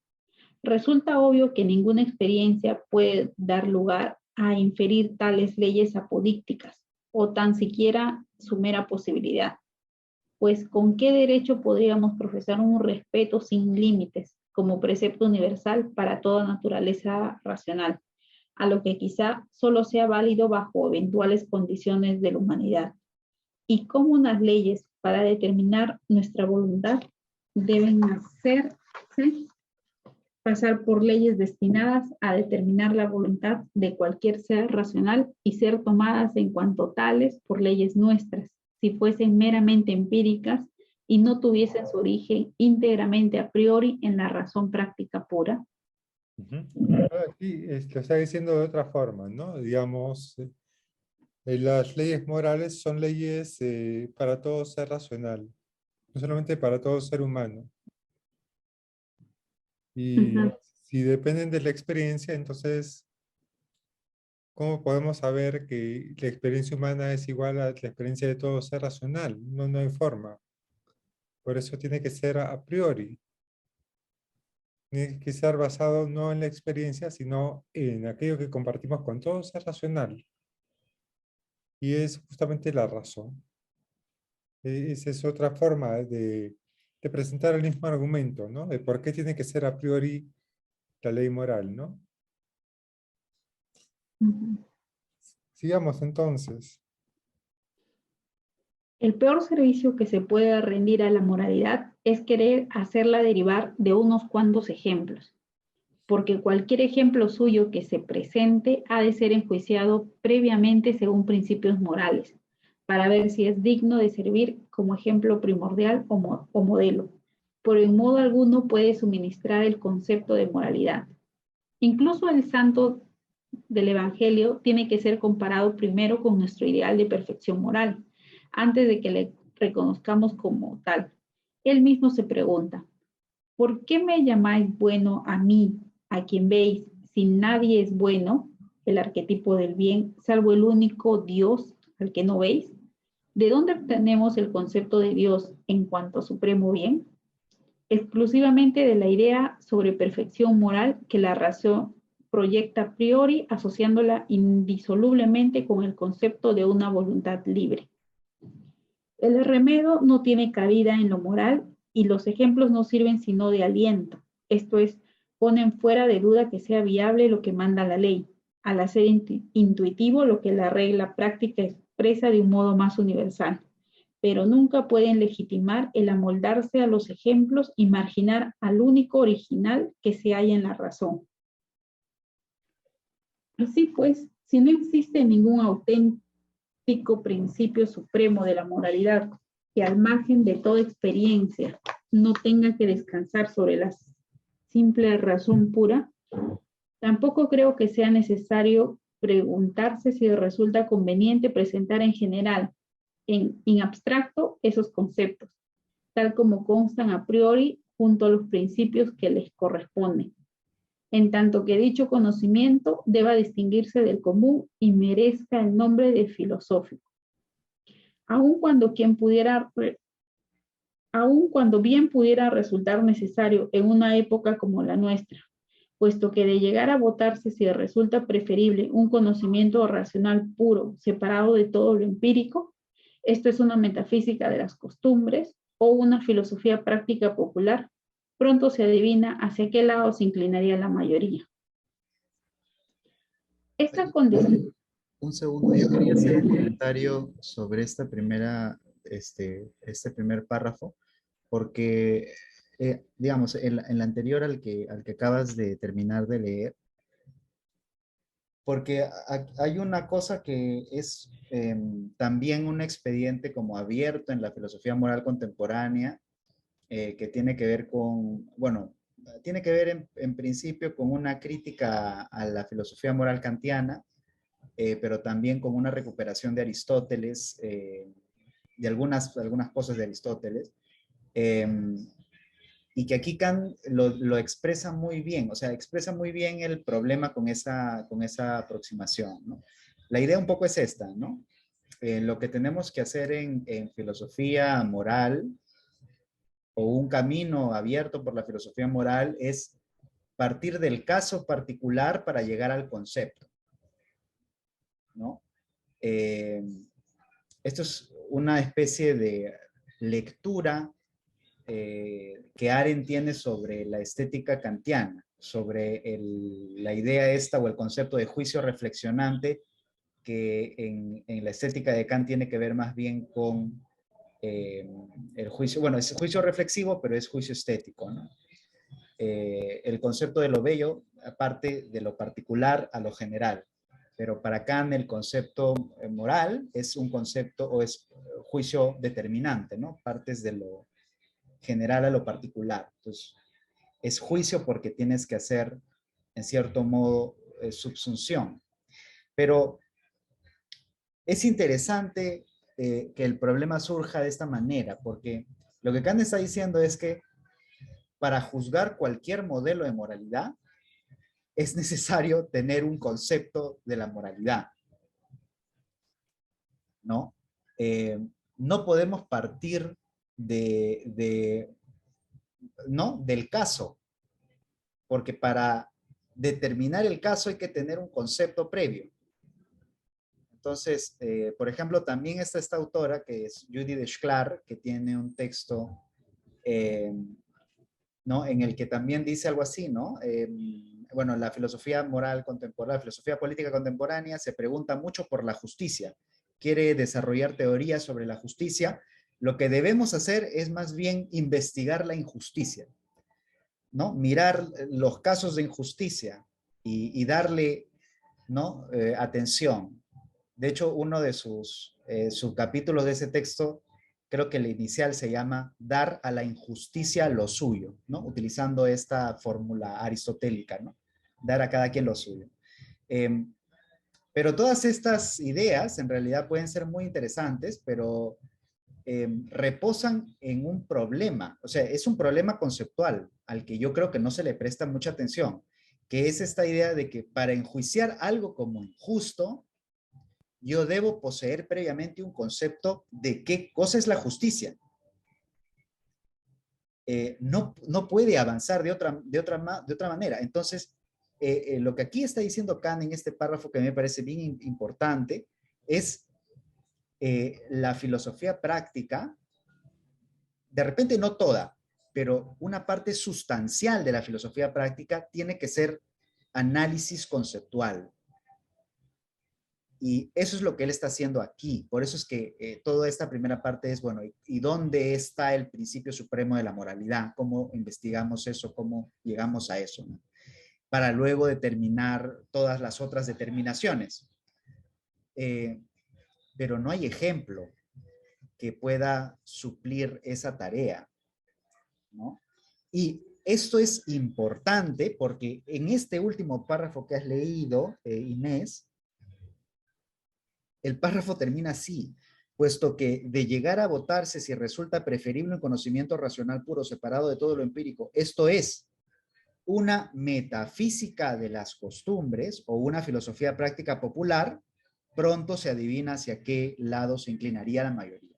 Resulta obvio que ninguna experiencia puede dar lugar a inferir tales leyes apodícticas o tan siquiera su mera posibilidad, pues ¿con qué derecho podríamos profesar un respeto sin límites como precepto universal para toda naturaleza racional, a lo que quizá solo sea válido bajo eventuales condiciones de la humanidad? Y cómo unas leyes para determinar nuestra voluntad deben hacerse pasar por leyes destinadas a determinar la voluntad de cualquier ser racional y ser tomadas en cuanto tales por leyes nuestras, si fuesen meramente empíricas y no tuviesen su origen íntegramente a priori en la razón práctica pura. Aquí lo está diciendo de otra forma, ¿no? Digamos, las leyes morales son leyes para todo ser racional, no solamente para todo ser humano. Y si dependen de la experiencia, entonces, ¿cómo podemos saber que la experiencia humana es igual a la experiencia de todo ser racional? No hay forma. Por eso tiene que ser a priori. tiene que estar basado no en la experiencia, sino en aquello que compartimos con todos, es racional. Y es justamente la razón. Esa es otra forma de presentar el mismo argumento, ¿no? De por qué tiene que ser a priori la ley moral, ¿no? Ujú. Sigamos entonces. El peor servicio que se puede rendir a la moralidad es querer hacerla derivar de unos cuantos ejemplos, porque cualquier ejemplo suyo que se presente ha de ser enjuiciado previamente según principios morales, para ver si es digno de servir como ejemplo primordial o modelo. Pero en modo alguno puede suministrar el concepto de moralidad. Incluso el santo del Evangelio tiene que ser comparado primero con nuestro ideal de perfección moral, antes de que le reconozcamos como tal. Él mismo se pregunta, ¿por qué me llamáis bueno a mí, a quien veis, si nadie es bueno, el arquetipo del bien, salvo el único Dios al que no veis? ¿De dónde obtenemos el concepto de Dios en cuanto a supremo bien? Exclusivamente de la idea sobre perfección moral que la razón proyecta a priori, asociándola indisolublemente con el concepto de una voluntad libre. El remedio no tiene cabida en lo moral y los ejemplos no sirven sino de aliento, esto es, ponen fuera de duda que sea viable lo que manda la ley, al hacer intuitivo lo que la regla práctica expresa de un modo más universal, pero nunca pueden legitimar el amoldarse a los ejemplos y marginar al único original que se halla en la razón. Así pues, si no existe ningún auténtico principio supremo de la moralidad que al margen de toda experiencia no tenga que descansar sobre la simple razón pura, tampoco creo que sea necesario preguntarse si resulta conveniente presentar en general, en abstracto, esos conceptos, tal como constan a priori junto a los principios que les corresponden, en tanto que dicho conocimiento deba distinguirse del común y merezca el nombre de filosófico. Aun cuando bien pudiera resultar necesario en una época como la nuestra, puesto que de llegar a votarse si resulta preferible un conocimiento racional puro, separado de todo lo empírico, esto es una metafísica de las costumbres o una filosofía práctica popular, pronto se adivina hacia qué lado se inclinaría la mayoría. Esta condición. Un segundo, yo quería hacer un comentario sobre esta este primer párrafo, porque, digamos, el anterior al que acabas de terminar de leer, porque hay una cosa que es también un expediente como abierto en la filosofía moral contemporánea, que tiene que ver con, bueno, tiene que ver en principio con una crítica a la filosofía moral kantiana, pero también con una recuperación de Aristóteles, de algunas cosas de Aristóteles, eh, y que aquí Kant lo expresa muy bien, o sea, expresa muy bien el problema con esa aproximación, ¿no? La idea un poco es esta, ¿no? Lo que tenemos que hacer en filosofía moral, o un camino abierto por la filosofía moral, es partir del caso particular para llegar al concepto, ¿no? Eh, Esto es una especie de lectura que Arendt tiene sobre la estética kantiana, sobre la idea esta o el concepto de juicio reflexionante, que en la estética de Kant tiene que ver más bien con el juicio, bueno, es juicio reflexivo, pero es juicio estético, ¿no? El concepto de lo bello parte de lo particular a lo general, pero para Kant el concepto moral es un concepto o es juicio determinante, ¿no? Partes de lo general a lo particular. Entonces, es juicio porque tienes que hacer, en cierto modo, subsunción. Pero es interesante que el problema surja de esta manera, porque lo que Kant está diciendo es que para juzgar cualquier modelo de moralidad, es necesario tener un concepto de la moralidad, ¿no? No podemos partir ¿no? Del caso. porque para determinar el caso hay que tener un concepto previo. Entonces, por ejemplo, también está esta autora que es Judith Schklar, que tiene un texto ¿no? En el que también dice algo así, ¿no? Bueno, la filosofía moral contemporánea, la filosofía política contemporánea se pregunta mucho por la justicia, quiere desarrollar teorías sobre la justicia. Lo que debemos hacer es más bien investigar la injusticia, ¿no? Mirar los casos de injusticia y darle, ¿no? Atención. De hecho, uno de sus subcapítulos de ese texto, creo que el inicial se llama Dar a la injusticia lo suyo, ¿no? Utilizando esta fórmula aristotélica, ¿no? Dar a cada quien lo suyo. Eh, pero todas estas ideas en realidad pueden ser muy interesantes, pero reposan en un problema, o sea, es un problema conceptual al que yo creo que no se le presta mucha atención, que es esta idea de que para enjuiciar algo como injusto, yo debo poseer previamente un concepto de qué cosa es la justicia. No puede avanzar de otra manera. Entonces, lo que aquí está diciendo Kant en este párrafo que me parece bien importante es la filosofía práctica, de repente no toda, pero una parte sustancial de la filosofía práctica tiene que ser análisis conceptual. Y eso es lo que él está haciendo aquí. Por eso es que toda esta primera parte es, bueno, ¿y dónde está el principio supremo de la moralidad? ¿Cómo investigamos eso? ¿Cómo llegamos a eso? ¿No? Para luego determinar todas las otras determinaciones. Pero no hay ejemplo que pueda suplir esa tarea, ¿no? Y esto es importante porque en este último párrafo que has leído, Inés, el párrafo termina así, puesto que de llegar a votarse si resulta preferible un conocimiento racional puro separado de todo lo empírico, esto es, una metafísica de las costumbres o una filosofía práctica popular, pronto se adivina hacia qué lado se inclinaría la mayoría.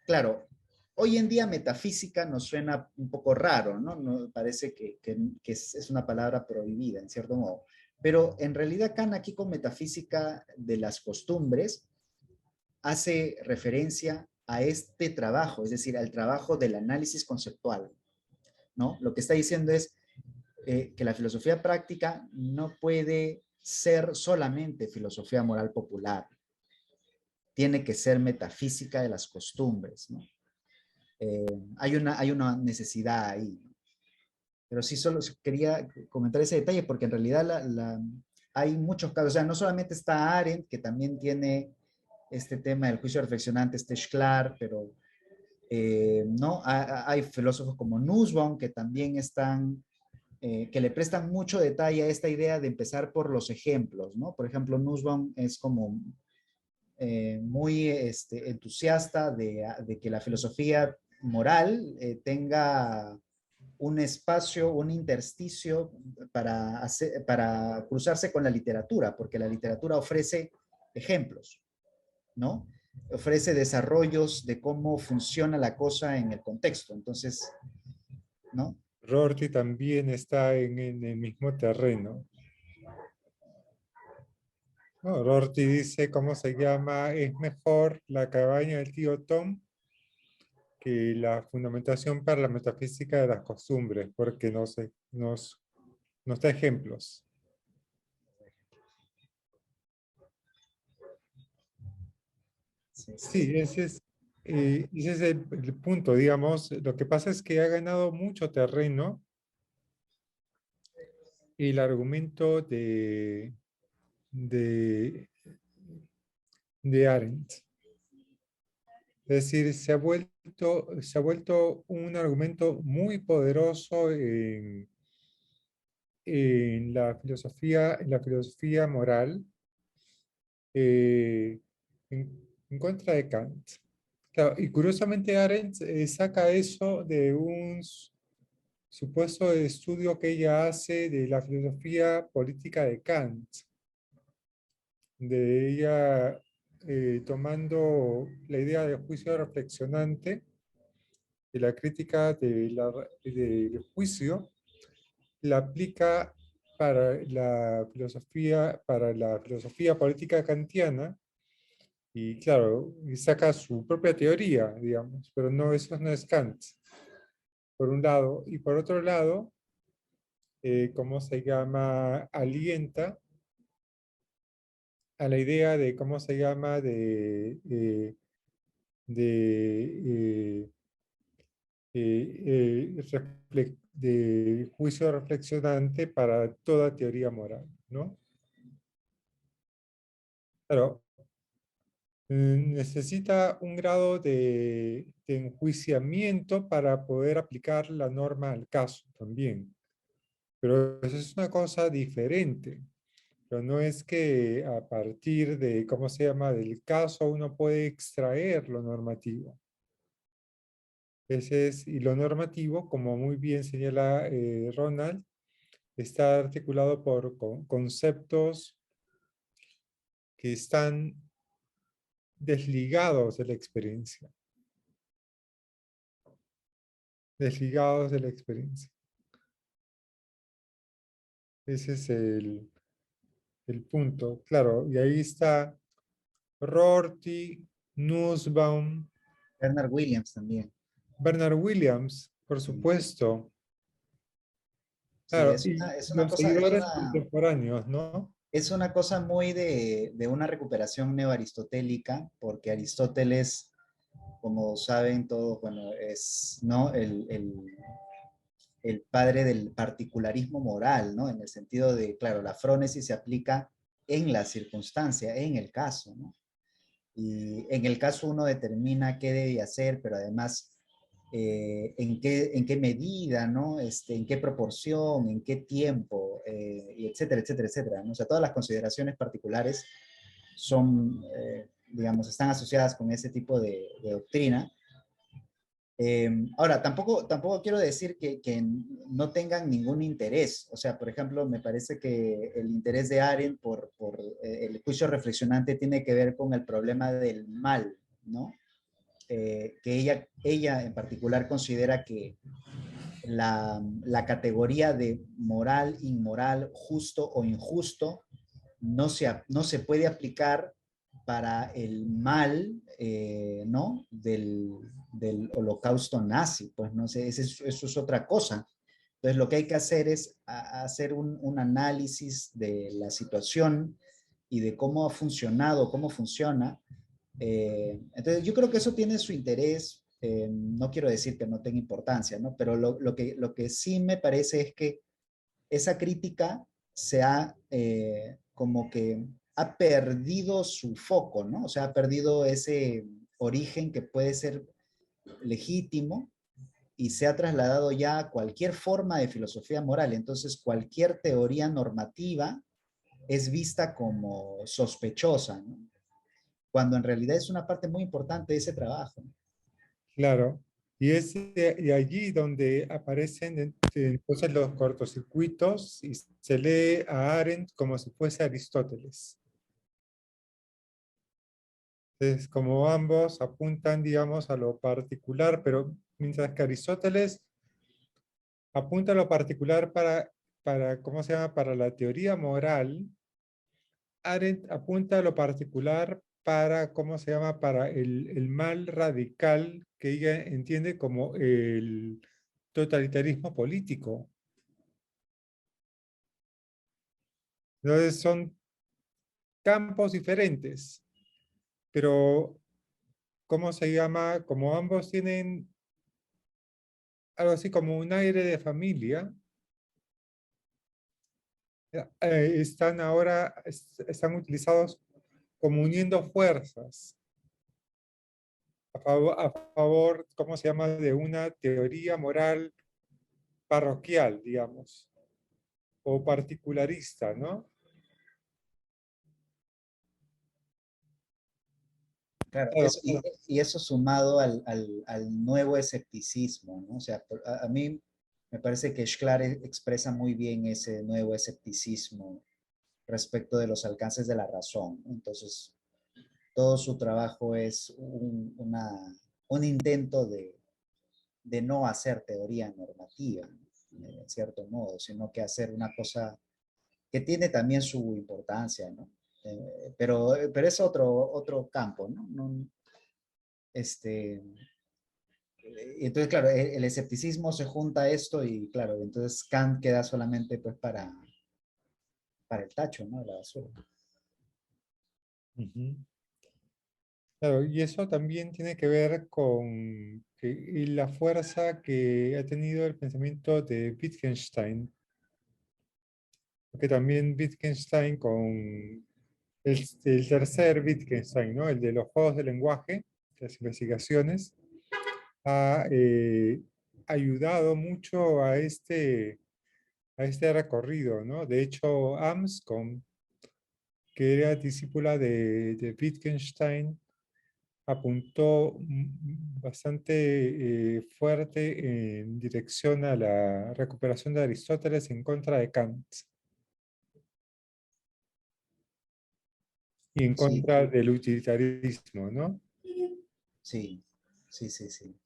Claro, hoy en día metafísica nos suena un poco raro, ¿no? Parece que es una palabra prohibida, en cierto modo. Pero en realidad Kant aquí con metafísica de las costumbres hace referencia a este trabajo, es decir, al trabajo del análisis conceptual, ¿no? Lo que está diciendo es que la filosofía práctica no puede ser solamente filosofía moral popular, tiene que ser metafísica de las costumbres, ¿no? Hay una necesidad ahí. Pero sí solo quería comentar ese detalle porque en realidad hay muchos casos, o sea, no solamente está Arendt, que también tiene este tema del juicio reflexionante, este Schklar, pero no, hay filósofos como Nussbaum que también están, que le prestan mucho detalle a esta idea de empezar por los ejemplos, ¿no? Por ejemplo, Nussbaum es como muy entusiasta de que la filosofía moral tenga un espacio, un intersticio para cruzarse con la literatura, porque la literatura ofrece ejemplos, ¿no? Ofrece desarrollos de cómo funciona la cosa en el contexto. Entonces, ¿no? Rorty también está en el mismo terreno. No, Rorty dice, ¿cómo se llama? Es mejor la cabaña del tío Tom que la fundamentación para la metafísica de las costumbres, porque nos da ejemplos. Sí, sí, Sí, sí. ese es el punto, digamos. Lo que pasa es que ha ganado mucho terreno el argumento de, de Arendt. Es decir, se ha vuelto un argumento muy poderoso en la filosofía moral, eh, en contra de Kant. Claro, y curiosamente Arendt saca eso de un supuesto estudio que ella hace de la filosofía política de Kant, de ella tomando la idea del juicio reflexionante de la crítica del juicio la aplica para la filosofía política kantiana, y claro, y saca su propia teoría, digamos, pero no, eso no es Kant, por un lado. Y por otro lado, ¿cómo se llama? Alienta a la idea de, ¿cómo se llama? De, de juicio reflexionante para toda teoría moral, ¿no? Claro, necesita un grado de enjuiciamiento para poder aplicar la norma al caso también. Pero eso es una cosa diferente. Pero no es que a partir de, ¿cómo se llama?, del caso uno puede extraer lo normativo. Ese es, y lo normativo, como muy bien señala Ronald, está articulado por conceptos que están desligados de la experiencia. Desligados de la experiencia. Ese es el punto. Claro, y ahí está Rorty, Nussbaum, Bernard Williams también. Bernard Williams, por Sí, supuesto. sí, Claro, y es una los cosa, seguidores contemporáneos, ¿no? es una cosa muy de una recuperación neoaristotélica, porque Aristóteles, como saben todos, bueno, es, ¿no? El padre del particularismo moral, ¿no? En el sentido de, claro, la frónesis se aplica en la circunstancia, en el caso, ¿no? Y en el caso uno determina qué debe hacer, pero además en qué medida, ¿no? En qué proporción, en qué tiempo, y etcétera, etcétera, etcétera, ¿no? O sea, todas las consideraciones particulares son, digamos, están asociadas con ese tipo de doctrina. Ahora, tampoco quiero decir que no tengan ningún interés. O sea, por ejemplo, me parece que el interés de Arendt por el juicio reflexionante tiene que ver con el problema del mal, ¿no? Que ella en particular considera que la categoría de moral, inmoral, justo o injusto no se puede aplicar para el mal, ¿no? Del holocausto nazi, pues no sé, eso es otra cosa. Entonces lo que hay que hacer es hacer un análisis de la situación y de cómo ha funcionado, cómo funciona. Entonces yo creo que eso tiene su interés, no quiero decir que no tenga importancia, ¿no? Pero lo que sí me parece es que esa crítica se ha como que ha perdido su foco, ¿no? O sea, ha perdido ese origen que puede ser legítimo y se ha trasladado ya a cualquier forma de filosofía moral. Entonces, cualquier teoría normativa es vista como sospechosa, ¿no? Cuando en realidad es una parte muy importante de ese trabajo. Claro. Y es de allí donde aparecen entonces los cortocircuitos y se lee a Arendt como si fuese Aristóteles. Entonces, como ambos apuntan, digamos, a lo particular, pero mientras que Aristóteles apunta a lo particular ¿cómo se llama? Para la teoría moral, Arendt apunta a lo particular para, ¿cómo se llama? Para el mal radical que ella entiende como el totalitarismo político. Entonces son campos diferentes, pero ¿cómo se llama? Como ambos tienen algo así como un aire de familia, están ahora, están utilizados como uniendo fuerzas a favor, ¿cómo se llama?, de una teoría moral parroquial, digamos, o particularista, ¿no? Claro, Claro, y eso sumado al nuevo escepticismo, ¿no? O sea, a mí me parece que Schklar expresa muy bien ese nuevo escepticismo respecto de los alcances de la razón, ¿no? Entonces, todo su trabajo es un intento de no hacer teoría normativa, ¿no? En cierto modo, sino que hacer una cosa que tiene también su importancia, ¿no? Pero es otro campo, ¿no? Este, entonces, claro, el escepticismo se junta a esto y, claro, entonces Kant queda solamente pues para el tacho, ¿no? La basura. Ujú. Claro, y eso también tiene que ver con y la fuerza que ha tenido el pensamiento de Wittgenstein, porque también Wittgenstein con el tercer Wittgenstein, ¿no? El de los juegos de lenguaje, las investigaciones, ha ayudado mucho a este recorrido, ¿no? De hecho, Amscom, que era discípula de Wittgenstein, apuntó bastante fuerte en dirección a la recuperación de Aristóteles en contra de Kant y en Sí, contra del utilitarismo, ¿no? sí, sí, sí, sí.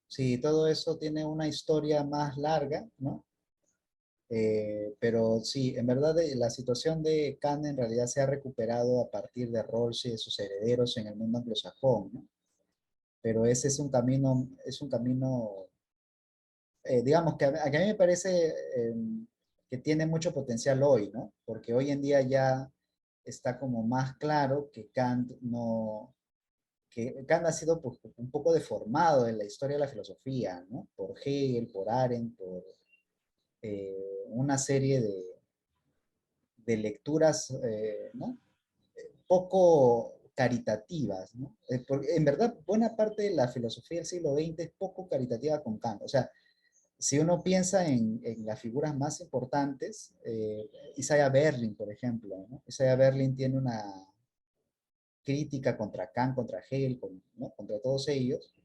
Sí, todo eso tiene una historia más larga, ¿no? Pero sí, en verdad la situación de Kant en realidad se ha recuperado a partir de Rawls y de sus herederos en el mundo anglosajón, ¿no? Pero ese es un camino, digamos que a mí me parece que tiene mucho potencial hoy, ¿no? Porque hoy en día ya está como más claro que Kant ha sido pues, un poco deformado en la historia de la filosofía, ¿no? Por Hegel, por Arendt, por una serie de lecturas, ¿no? Poco caritativas, ¿no? Porque en verdad, buena parte de la filosofía del siglo XX es poco caritativa con Kant. O sea, si uno piensa en las figuras más importantes, Isaiah Berlin, por ejemplo, ¿no? Isaiah Berlin tiene una crítica contra Kant, contra Hegel, ¿no? Contra todos ellos,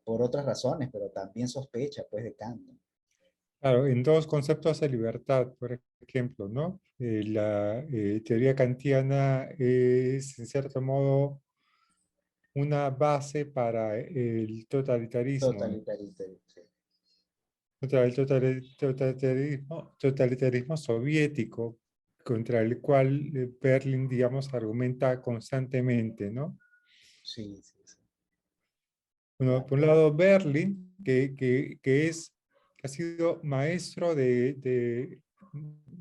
por otras razones, pero también sospecha, pues, de Kant, ¿no? Claro, en dos conceptos de libertad, por ejemplo, ¿no? La teoría kantiana es, en cierto modo, una base para el totalitarismo, ¿no? Totalitarismo, sí. Contra el totalitarismo soviético, contra el cual Berlín, digamos, argumenta constantemente, ¿no? Sí, sí, sí. Bueno, por un lado, Berlín, que ha sido maestro no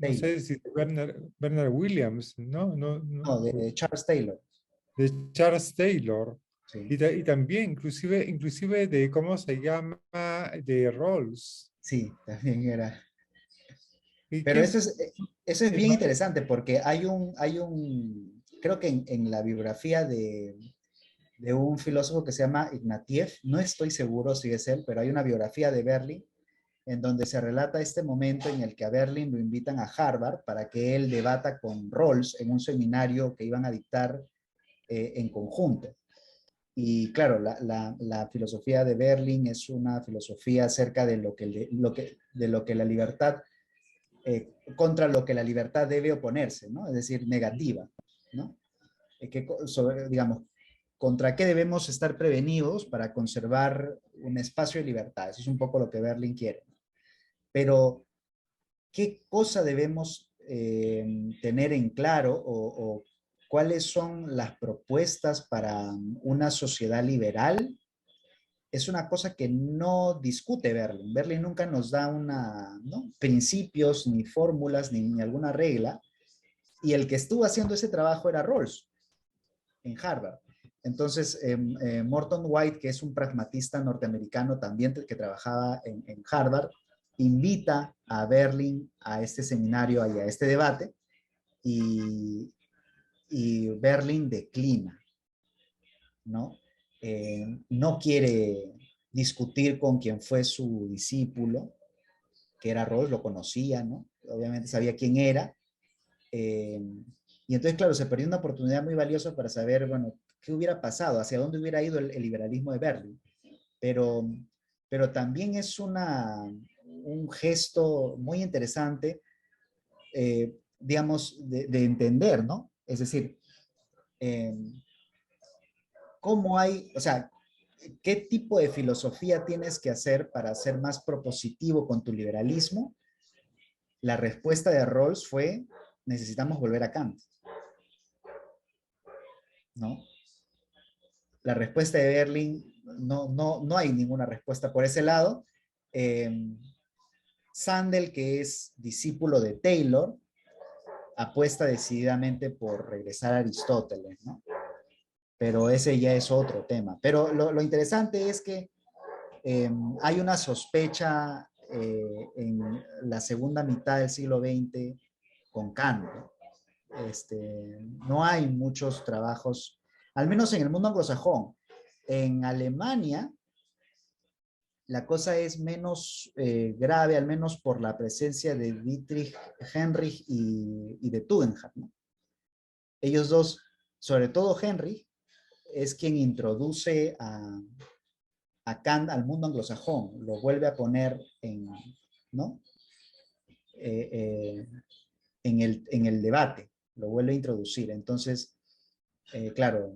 Taylor. sé si de Bernard Williams, ¿no? No, de Charles Taylor. De Charles Taylor, Sí, y también, inclusive de, ¿cómo se llama? De Rawls. sí, también era. ¿Y Pero quién eso es fue el bien maestro? interesante porque creo que en la biografía de un filósofo que se llama Ignatieff, no estoy seguro si es él, pero hay una biografía de Berlin en donde se relata este momento en el que a Berlin lo invitan a Harvard para que él debata con Rawls en un seminario que iban a dictar en conjunto. Y claro, la filosofía de Berlin es una filosofía acerca de de lo que la libertad, contra lo que la libertad debe oponerse, ¿no? Es decir, negativa, ¿no? Digamos, contra qué debemos estar prevenidos para conservar un espacio de libertad. Eso es un poco lo que Berlin quiere. Pero, ¿qué cosa debemos tener en claro o cuáles son las propuestas para una sociedad liberal? Es una cosa que no discute Berlin. Berlin nunca nos da ¿no? principios, ni fórmulas, ni alguna regla. Y el que estuvo haciendo ese trabajo era Rawls en Harvard. Entonces, Morton White, que es un pragmatista norteamericano también que trabajaba en Harvard, invita a Berlin a este seminario y a este debate y Berlin declina, ¿no? No quiere discutir con quien fue su discípulo, que era Rawls, lo conocía, ¿no? Obviamente sabía quién era. Eh, y entonces, claro, se perdió una oportunidad muy valiosa para saber, bueno, qué hubiera pasado, hacia dónde hubiera ido el liberalismo de Berlin. Pero, pero también es un gesto muy interesante, digamos, de entender, ¿no? Es decir, eh, cómo hay, o sea, ¿qué tipo de filosofía tienes que hacer para ser más propositivo con tu liberalismo? La respuesta de Rawls fue, necesitamos volver a Kant, ¿no? La respuesta de Berlin, no hay ninguna respuesta por ese lado. Sandel, que es discípulo de Taylor, apuesta decididamente por regresar a Aristóteles, ¿no? Pero ese ya es otro tema. Pero lo interesante es que hay una sospecha en la segunda mitad del siglo XX con Kant, ¿no? No hay muchos trabajos, al menos en el mundo anglosajón. En Alemania, la cosa es menos grave, al menos por la presencia de Dietrich Henrich y de Tugendhat, ¿no? Ellos dos, sobre todo Henrich, es quien introduce a Kant al mundo anglosajón, lo vuelve a poner ¿no? Eh, eh, en el debate, lo vuelve a introducir. Entonces, claro,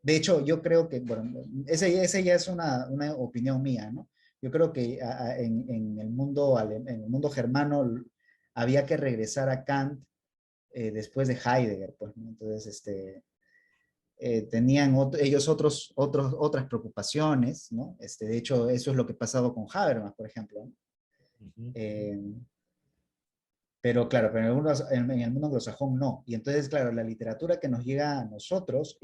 de hecho, yo creo que, bueno, ese ya es una opinión mía, ¿no? Yo creo que en el mundo germano había que regresar a Kant después de Heidegger, pues, ¿no? Entonces, tenían ellos otras preocupaciones, ¿no? De hecho, eso es lo que ha pasado con Habermas, por ejemplo, ¿no? Ujú. Pero claro, pero en el mundo anglosajón no. Y entonces, claro, la literatura que nos llega a nosotros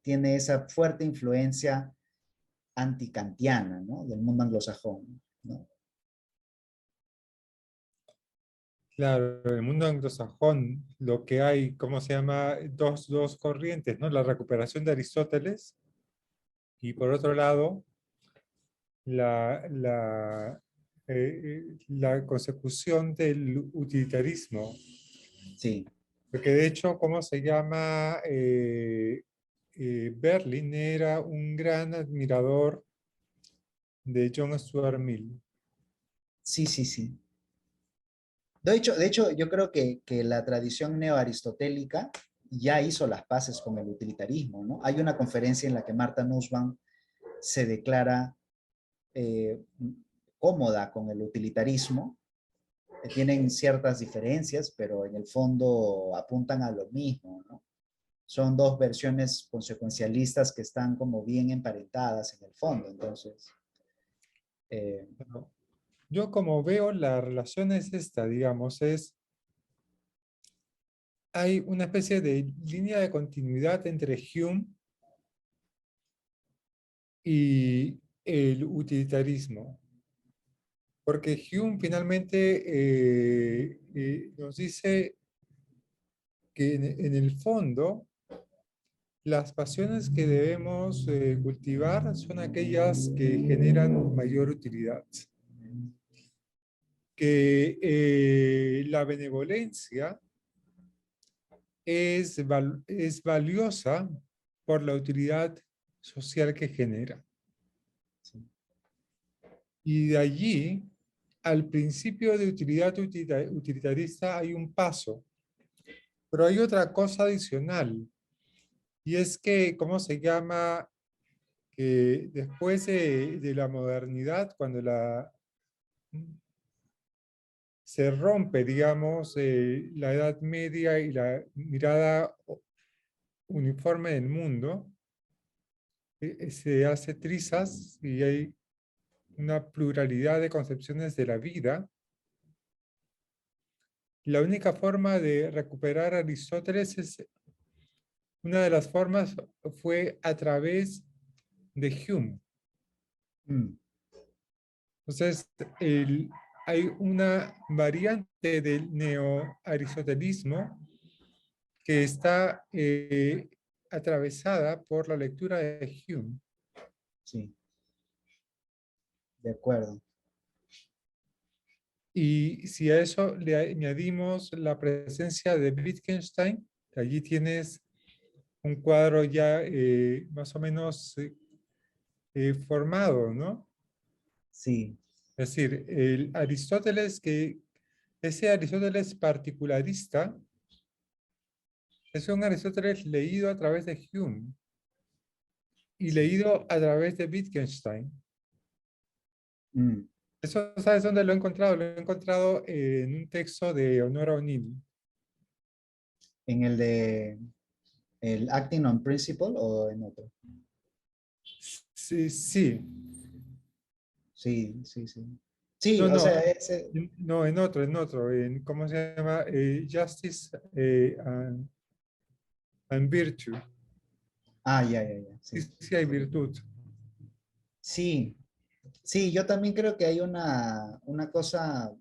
tiene esa fuerte influencia antikantiana, ¿no? Del mundo anglosajón, ¿no? Claro, en el mundo anglosajón lo que hay, ¿cómo se llama? Dos corrientes, ¿no? La recuperación de Aristóteles y por otro lado la consecución del utilitarismo. Sí, Porque de hecho, ¿cómo se llama? Berlin era un gran admirador de John Stuart Mill. sí, sí, sí. De hecho, yo creo que la tradición neoaristotélica ya hizo las paces con el utilitarismo, ¿no? Hay una conferencia en la que Martha Nussbaum se declara eh, cómoda con el utilitarismo. Tienen ciertas diferencias, pero en el fondo apuntan a lo mismo, ¿no? Son dos versiones consecuencialistas que están como bien emparentadas en el fondo. Entonces, eh, Bueno, yo como veo la relación es esta, digamos, hay una especie de línea de continuidad entre Hume y el utilitarismo. Porque Hume finalmente nos dice que en el fondo las pasiones que debemos cultivar son aquellas que generan mayor utilidad. Que la benevolencia es valiosa por la utilidad social que genera. Y de allí, al principio de utilidad utilitarista hay un paso, pero hay otra cosa adicional, y es que, ¿cómo se llama? Que después de la modernidad, cuando se rompe, digamos, la Edad Media y la mirada uniforme del mundo, se hace trizas y hay una pluralidad de concepciones de la vida. La única forma de recuperar a Aristóteles una de las formas fue a través de Hume. mm, Entonces, hay una variante del neo-aristotelismo que está atravesada por la lectura de Hume. sí, de acuerdo. Y si a eso le añadimos la presencia de Wittgenstein, allí tienes un cuadro ya más o menos formado, ¿no? Sí, Es decir, el Aristóteles, ese Aristóteles particularista, es un Aristóteles leído a través de Hume. y leído a través de Wittgenstein. Mm. Eso, ¿sabes dónde lo he encontrado? Lo he encontrado en un texto de Honora O'Neill. ¿En el de el Acting on Principle o en otro? Sí, sí. Sí, sí, sí. Sí, No, o no, sea, ese... no, en otro, ¿cómo se llama? Justice and Virtue. Ah, ya, ya, ya. Sí, Sí, sí hay virtud. sí, sí, yo también creo que hay una cosa,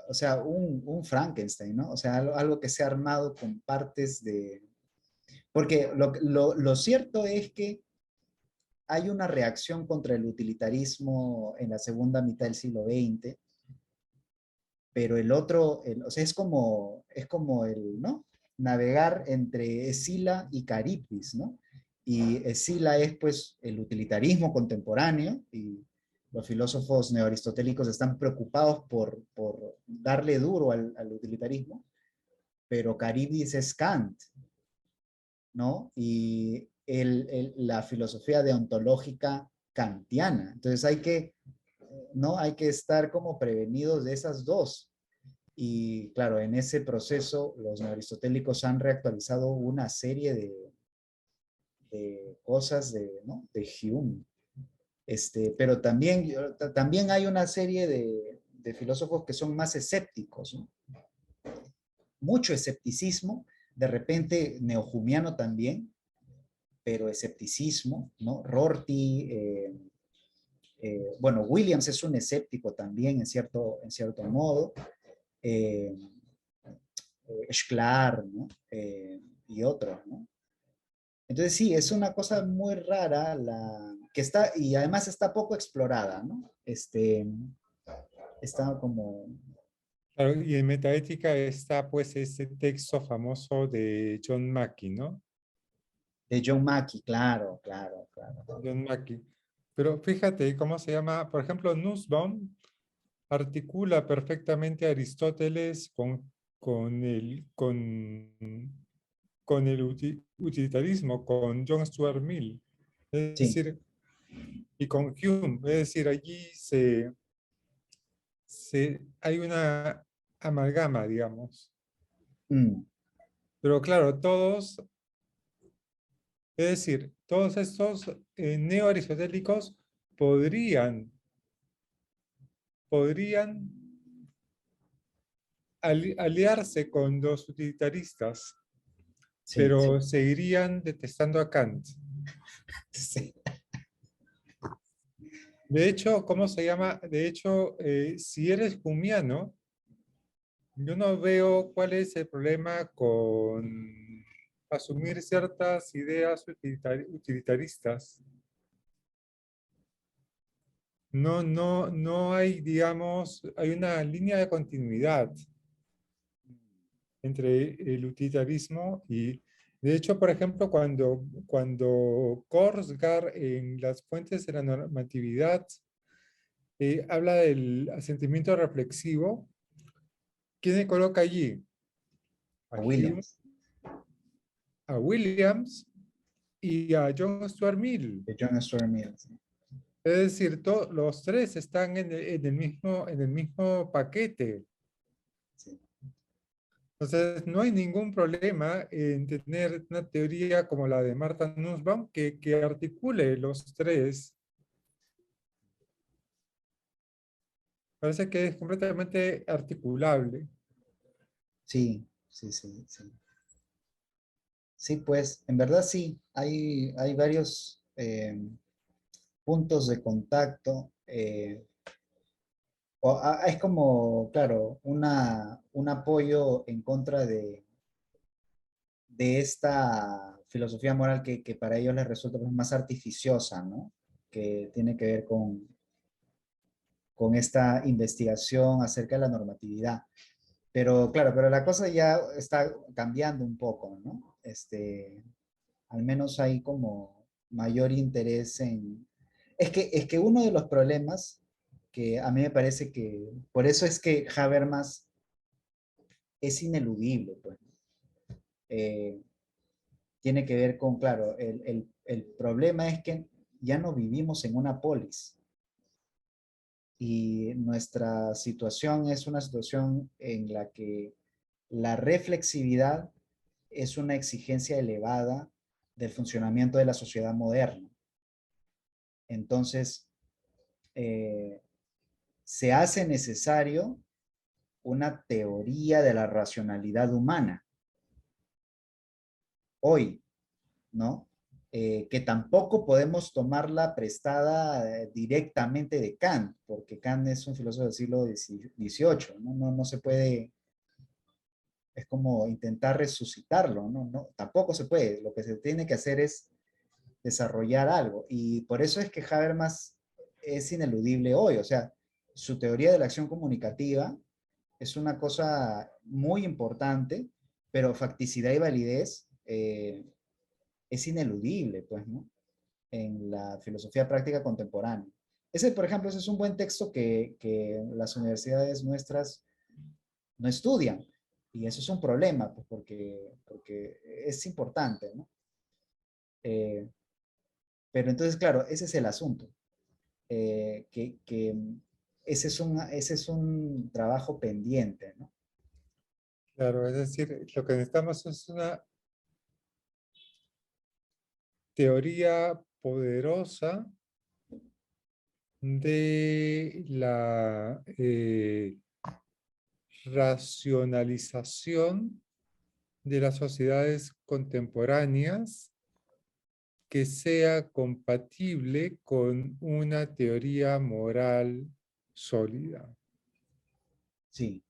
o sea, un Frankenstein, ¿no? O sea, algo que se ha armado con partes de... Porque lo cierto es que hay una reacción contra el utilitarismo en la segunda mitad del siglo XX, pero el otro, o sea, es como el, ¿no? Navegar entre Escila y Caribdis, ¿no? Y Escila es pues el utilitarismo contemporáneo y los filósofos neoaristotélicos están preocupados por darle duro al utilitarismo, pero Caribdis es Kant, ¿no? Y la filosofía deontológica kantiana. Entonces hay que, ¿no? Hay que estar como prevenidos de esas dos. Y claro, en ese proceso los neoaristotélicos han reactualizado una serie de cosas de, ¿no? De Hume. Pero también, también hay una serie de filósofos que son más escépticos, ¿no? Mucho escepticismo, de repente neojumiano también, pero escepticismo, ¿no? Rorty, bueno, Williams es un escéptico también en cierto modo. Eh, Sklar, ¿no? Y otros, ¿no? Entonces sí, es una cosa muy rara que está, y además está poco explorada, ¿no? Está como Claro, y en metaética está pues ese texto famoso de John Mackey, ¿no? de John Mackey, claro, claro, claro. John Mackey. Pero fíjate cómo se llama, por ejemplo, Nussbaum articula perfectamente a Aristóteles con el utilitarismo, con John Stuart Mill, es Sí. decir, y con Hume, es decir, allí hay una amalgama, digamos. Mm, Pero claro, es decir, todos estos neoaristotélicos podrían aliarse con los utilitaristas, sí, pero seguirían detestando a Kant. sí. De hecho, ¿cómo se llama? De hecho, si eres humiano, yo no veo cuál es el problema con asumir ciertas ideas utilitaristas. No, no, no hay, digamos, hay una línea de continuidad entre el utilitarismo y, de hecho, por ejemplo, cuando Korsgaard en las fuentes de la normatividad habla del asentimiento reflexivo, ¿quién le coloca allí? A A Hume, Williams, a Williams y a John Stuart Mill. de John Stuart Mill. Sí. Es decir, los tres están en el mismo paquete. Sí. Entonces, no hay ningún problema en tener una teoría como la de Martha Nussbaum que articule los tres. Parece que es completamente articulable. Sí, sí, sí, sí. Sí, pues, en verdad sí, hay varios puntos de contacto. Es como, claro, un apoyo en contra de esta filosofía moral que para ellos les resulta pues, más artificiosa, ¿no? Que tiene que ver con esta investigación acerca de la normatividad. Pero claro, pero la cosa ya está cambiando un poco, ¿no? Al menos hay como mayor interés en... Es que uno de los problemas que a mí me parece que, por eso es que Habermas es ineludible, pues. Eh, tiene que ver con, claro, el problema es que ya no vivimos en una polis. Y nuestra situación es una situación en la que la reflexividad es una exigencia elevada del funcionamiento de la sociedad moderna. Entonces, se hace necesario una teoría de la racionalidad humana hoy, ¿no? Que tampoco podemos tomarla prestada directamente de Kant, porque Kant es un filósofo del siglo XVIII, ¿no? No se puede, es como intentar resucitarlo, ¿no? No, tampoco se puede. Lo que se tiene que hacer es desarrollar algo, y por eso es que Habermas es ineludible hoy. O sea, su teoría de la acción comunicativa es una cosa muy importante, pero facticidad y validez es ineludible, pues, ¿no? En la filosofía práctica contemporánea. Ese, por ejemplo, ese es un buen texto que las universidades nuestras no estudian, y eso es un problema, pues, porque es importante, ¿no? Eh, pero entonces, claro, ese es el asunto, que ese es un trabajo pendiente, ¿no? Claro, es decir, lo que necesitamos es una teoría poderosa de la racionalización de las sociedades contemporáneas que sea compatible con una teoría moral sólida. Sí,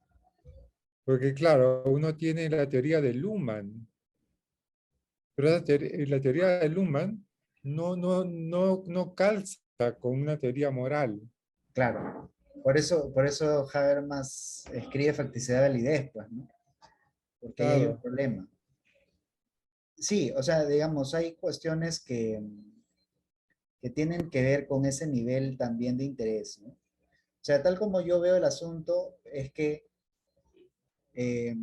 Porque claro, uno tiene la teoría de Luhmann, pero la teoría de Luhmann no calza con una teoría moral. claro. Por eso Habermas escribe facticidad de validez, pues, ¿no? Porque ahí hay un Claro, problema. Sí, o sea, digamos, hay cuestiones que tienen que ver con ese nivel también de interés, ¿no? O sea, tal como yo veo el asunto, es que eh,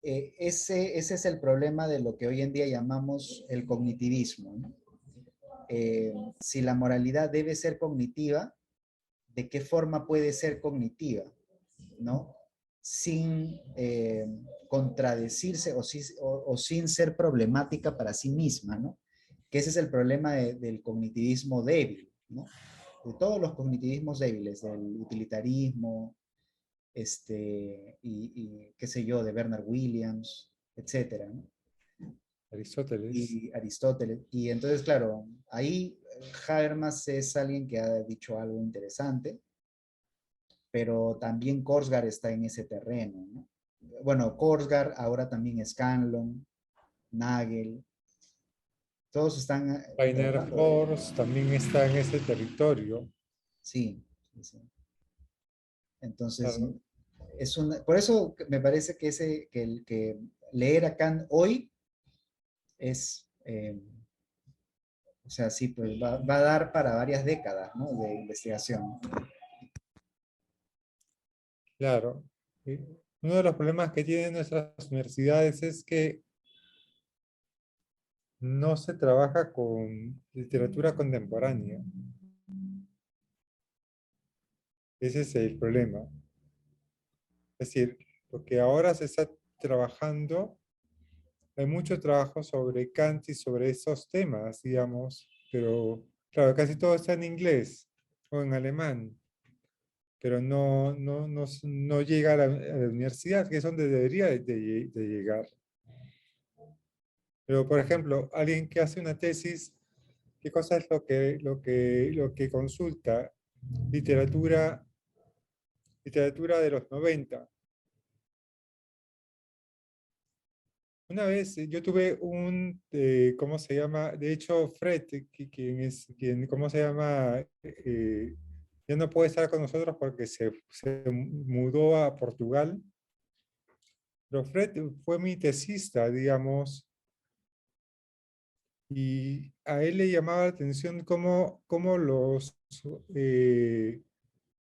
ese es el problema de lo que hoy en día llamamos el cognitivismo, ¿no? Si la moralidad debe ser cognitiva, ¿de qué forma puede ser cognitiva? ¿No? Sin contradecirse o sin ser problemática para sí misma, ¿no? Que ese es el problema del cognitivismo débil, ¿no? De todos los cognitivismos débiles, del utilitarismo, y qué sé yo, de Bernard Williams, etcétera, ¿no? Aristóteles. Y Aristóteles. Y entonces, claro, ahí Habermas es alguien que ha dicho algo interesante, pero también Korsgaard está en ese terreno, ¿no? Bueno, Korsgaard, ahora también Scanlon, Nagel, todos están Rainer tratando de... Horst también está en ese territorio. Sí, sí, sí. Entonces, Claro, por eso me parece que, que leer a Kant hoy es, o sea, sí, pues va a dar para varias décadas, ¿no? De investigación. claro. Y uno de los problemas que tienen nuestras universidades es que no se trabaja con literatura contemporánea. Ese es el problema. Es decir, lo que ahora se está trabajando, hay mucho trabajo sobre Kant y sobre esos temas, digamos, pero claro, casi todo está en inglés o en alemán, pero no llega a la universidad, que es donde debería de llegar. Pero, por ejemplo, alguien que hace una tesis, ¿qué cosa es lo que consulta? Literatura, literatura de los 90. Una vez yo tuve ¿cómo se llama? De hecho, Fred, ¿cómo se llama? Ya no puede estar con nosotros porque se mudó a Portugal. Pero Fred fue mi tesista, digamos, y a él le llamaba la atención cómo los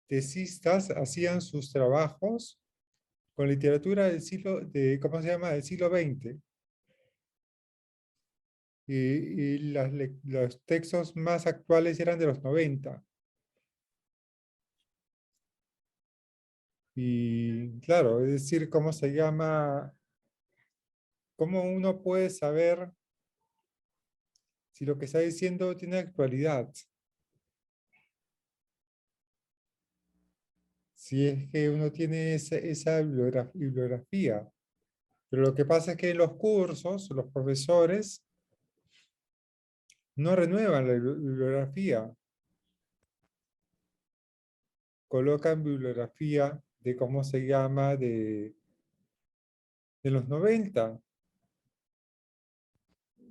tesistas hacían sus trabajos con literatura ¿cómo se llama? Del siglo XX. y los textos más actuales eran de los 90. Y claro, es decir, ¿cómo se llama? ¿Cómo uno puede saber si lo que está diciendo tiene actualidad? Si es que uno tiene esa bibliografía. Pero lo que pasa es que en los cursos, los profesores no renuevan la bibliografía. Colocan bibliografía de cómo se llama de los 90.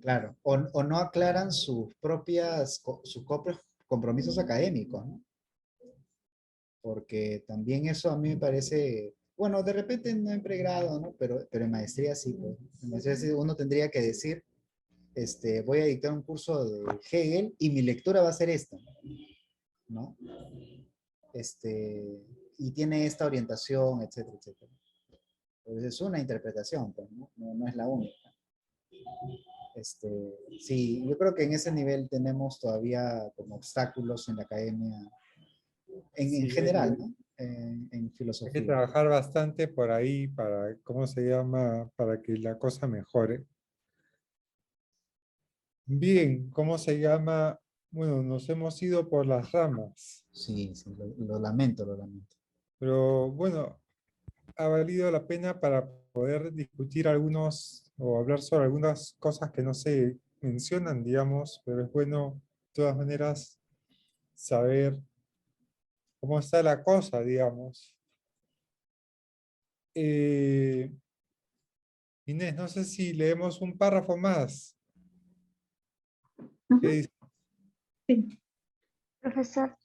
Claro, o no aclaran sus propios compromisos académicos, ¿no? Porque también eso a mí me parece, bueno, de repente no en pregrado, ¿no? Pero en maestría sí, pues. En maestría sí uno tendría que decir, voy a dictar un curso de Hegel y mi lectura va a ser esta, ¿no? Y tiene esta orientación, etcétera, etcétera. Pues es una interpretación, pues, ¿no? No es la única. Sí, yo creo que en ese nivel tenemos todavía como obstáculos en la academia, en Sí, general, ¿no? En hay que filosofía. trabajar bastante por ahí para, ¿cómo se llama? Para que la cosa mejore. Bien, ¿cómo se llama? Bueno, nos hemos ido por las ramas, Sí, sí, lo lamento, lo lamento. pero bueno, ha valido la pena para poder discutir algunos o hablar sobre algunas cosas que no se mencionan, digamos, pero es bueno, de todas maneras, saber cómo está la cosa, digamos. Eh, Inés, no sé si leemos un párrafo más. ¿Qué Ujú, dice? sí. Profesor,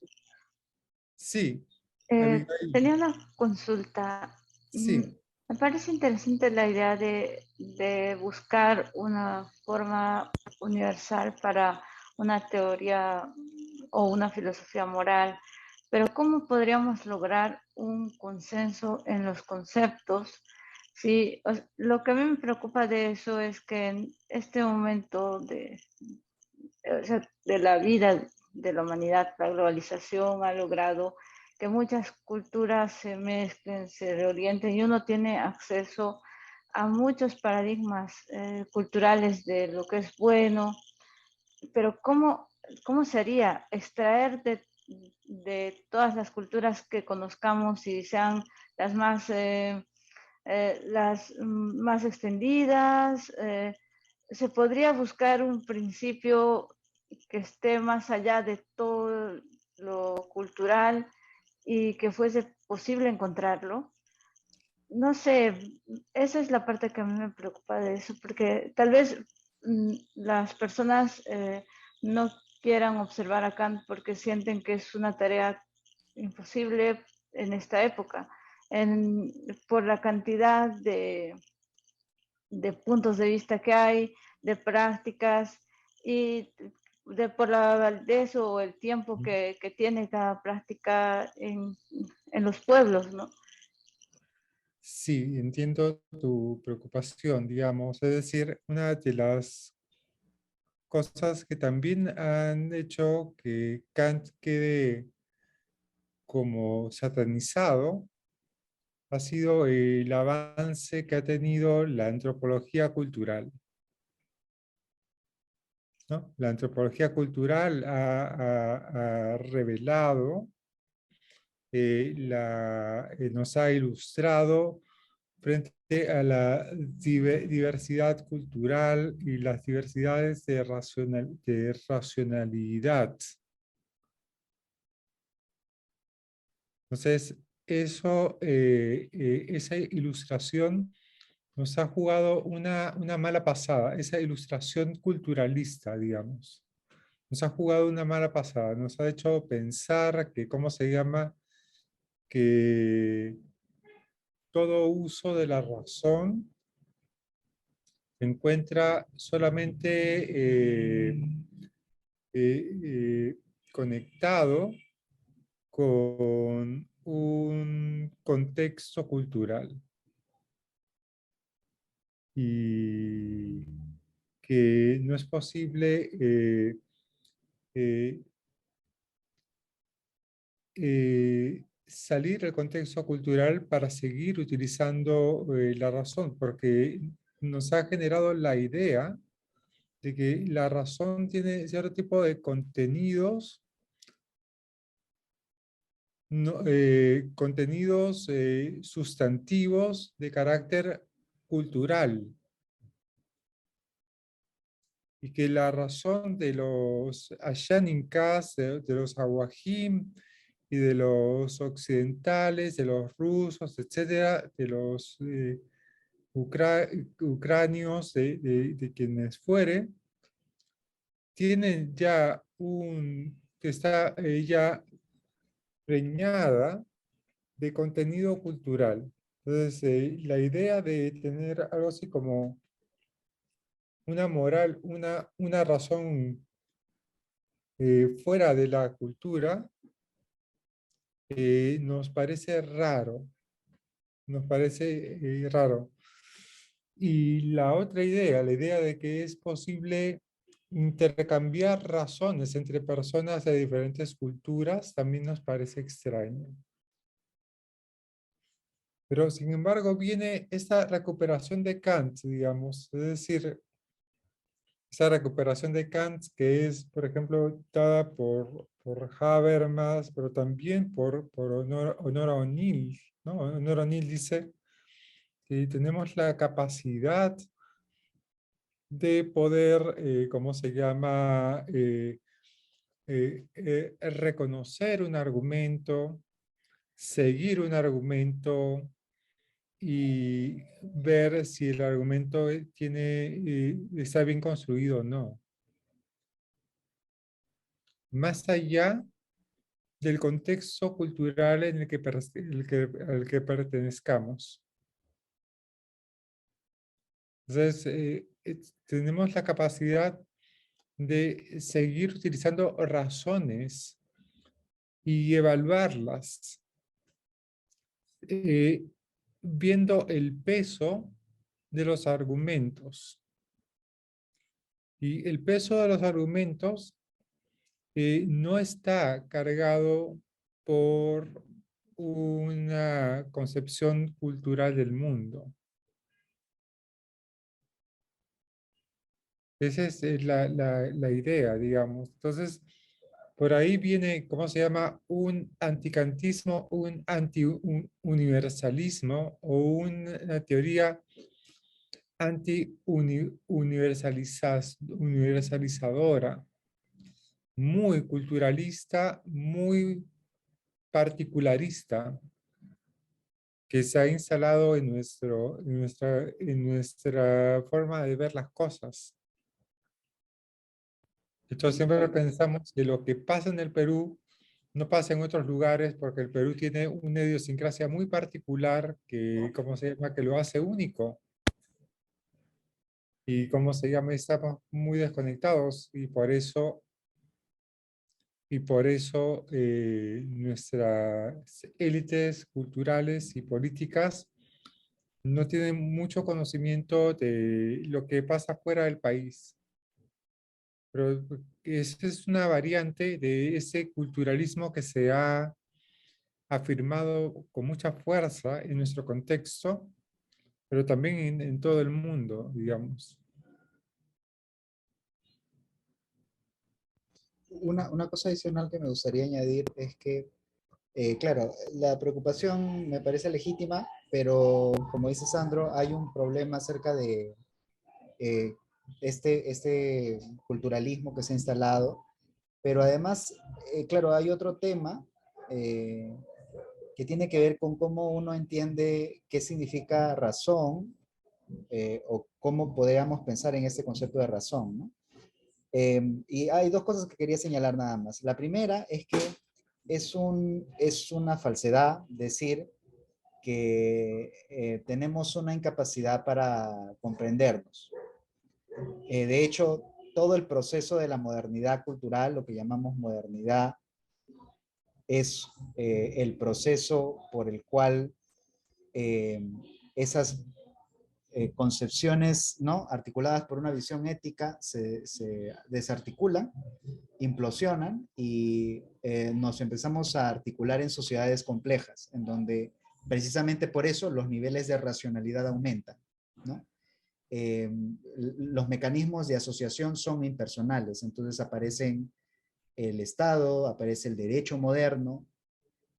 Sí, tenía Abigail, una consulta. sí. Me parece interesante la idea de buscar una forma universal para una teoría o una filosofía moral, pero ¿cómo podríamos lograr un consenso en los conceptos? Sí, lo que a mí me preocupa de eso es que en este momento o sea, de la vida de la humanidad, la globalización ha logrado que muchas culturas se mezclen, se reorienten y uno tiene acceso a muchos paradigmas culturales de lo que es bueno, pero ¿cómo sería extraer de todas las culturas que conozcamos y sean las más extendidas? ¿Se podría buscar un principio que esté más allá de todo lo cultural y que fuese posible encontrarlo? No sé, esa es la parte que a mí me preocupa de eso, porque tal vez las personas no quieran observar a Kant porque sienten que es una tarea imposible en esta época, por la cantidad de puntos de vista que hay, de prácticas y por la validez o el tiempo que tiene cada práctica en los pueblos, ¿no? Sí, entiendo tu preocupación, digamos. Es decir, una de las cosas que también han hecho que Kant quede como satanizado ha sido el avance que ha tenido la antropología cultural, ¿no? La antropología cultural ha revelado, nos ha ilustrado frente a la diversidad cultural y las diversidades de racionalidad. Entonces, esa ilustración nos ha jugado una mala pasada, esa ilustración culturalista, digamos. Nos ha jugado una mala pasada, nos ha hecho pensar que, ¿cómo se llama? Que todo uso de la razón se encuentra solamente conectado con un contexto cultural y que no es posible eh, salir del contexto cultural para seguir utilizando la razón, porque nos ha generado la idea de que la razón tiene cierto tipo de contenidos, contenidos sustantivos de carácter cultural, y que la razón de los Ashaninkas, de los Awajim y de los occidentales, de los rusos, etcétera, de los ucranios, de quienes fuere, tienen ya que está ya preñada de contenido cultural. Entonces, la idea de tener algo así como una moral, una razón fuera de la cultura, nos parece raro, nos parece raro. Y la otra idea, la idea de que es posible intercambiar razones entre personas de diferentes culturas, también nos parece extraño. Pero sin embargo viene esta recuperación de Kant, digamos, es decir, esa recuperación de Kant que es, por ejemplo, dada por Habermas, pero también por Honora O'Neill, ¿no? Honora O'Neill dice que tenemos la capacidad de poder, ¿cómo se llama? Reconocer un argumento, seguir un argumento y ver si el argumento está bien construido o no. Más allá del contexto cultural en el al que pertenezcamos. Entonces, tenemos la capacidad de seguir utilizando razones y evaluarlas, viendo el peso de los argumentos. Y el peso de los argumentos no está cargado por una concepción cultural del mundo. Esa es la idea, digamos. Entonces, por ahí viene, ¿cómo se llama? Un anticantismo, un anti-universalismo o una teoría anti-universalizadora, muy culturalista, muy particularista, que se ha instalado en nuestra forma de ver las cosas. De hecho, siempre pensamos que lo que pasa en el Perú no pasa en otros lugares porque el Perú tiene una idiosincrasia muy particular que, ¿cómo se llama?, que lo hace único. Y, ¿cómo se llama?, estamos muy desconectados y por eso nuestras élites culturales y políticas no tienen mucho conocimiento de lo que pasa fuera del país. Pero esa es una variante de ese culturalismo que se ha afirmado con mucha fuerza en nuestro contexto, pero también en todo el mundo, digamos. Una cosa adicional que me gustaría añadir es que, claro, la preocupación me parece legítima, pero como dice Sandro, hay un problema acerca de eh, este culturalismo que se ha instalado, pero además, claro, hay otro tema eh, que tiene que ver con cómo uno entiende qué significa razón o cómo podríamos pensar en este concepto de razón, ¿no? Y hay dos cosas que quería señalar nada más. La primera es que es una falsedad decir que tenemos una incapacidad para comprendernos. De hecho, todo el proceso de la modernidad cultural, lo que llamamos modernidad, es el proceso por el cual esas concepciones, ¿no?, articuladas por una visión ética se desarticulan, implosionan y nos empezamos a articular en sociedades complejas, en donde precisamente por eso los niveles de racionalidad aumentan, ¿no? Los mecanismos de asociación son impersonales, entonces aparecen el Estado, aparece el derecho moderno,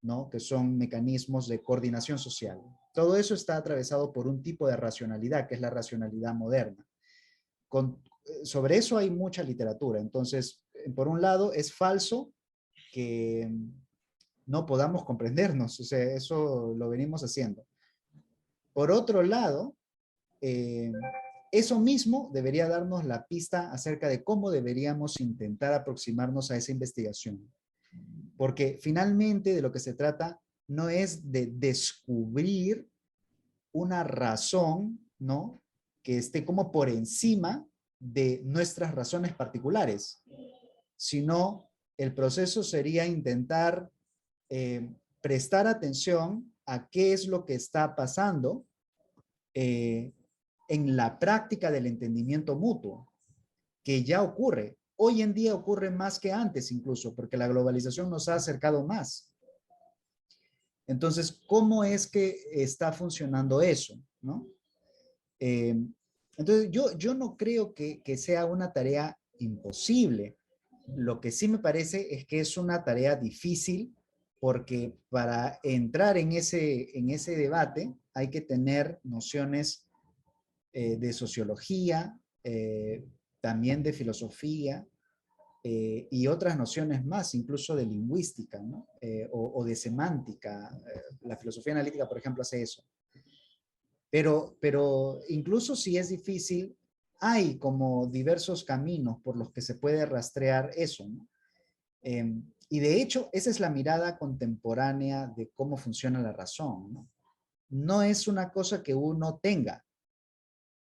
¿no?, que son mecanismos de coordinación social. Todo eso está atravesado por un tipo de racionalidad, que es la racionalidad moderna. Sobre eso hay mucha literatura. Entonces, por un lado, es falso que no podamos comprendernos. O sea, eso lo venimos haciendo. Por otro lado, eso mismo debería darnos la pista acerca de cómo deberíamos intentar aproximarnos a esa investigación. Porque finalmente de lo que se trata no es de descubrir una razón, ¿no?, que esté como por encima de nuestras razones particulares, sino el proceso sería intentar prestar atención a qué es lo que está pasando en la práctica del entendimiento mutuo, que ya ocurre. Hoy en día ocurre más que antes incluso, porque la globalización nos ha acercado más. Entonces, ¿cómo es que está funcionando eso, ¿no? Entonces, yo no creo que sea una tarea imposible. Lo que sí me parece es que es una tarea difícil, porque para entrar en ese debate hay que tener nociones de sociología, también de filosofía, y otras nociones más, incluso de lingüística, ¿no? O de semántica. La filosofía analítica, por ejemplo, hace eso. Pero incluso si es difícil, hay como diversos caminos por los que se puede rastrear eso, ¿no? Y de hecho, esa es la mirada contemporánea de cómo funciona la razón, ¿no? No es una cosa que uno tenga,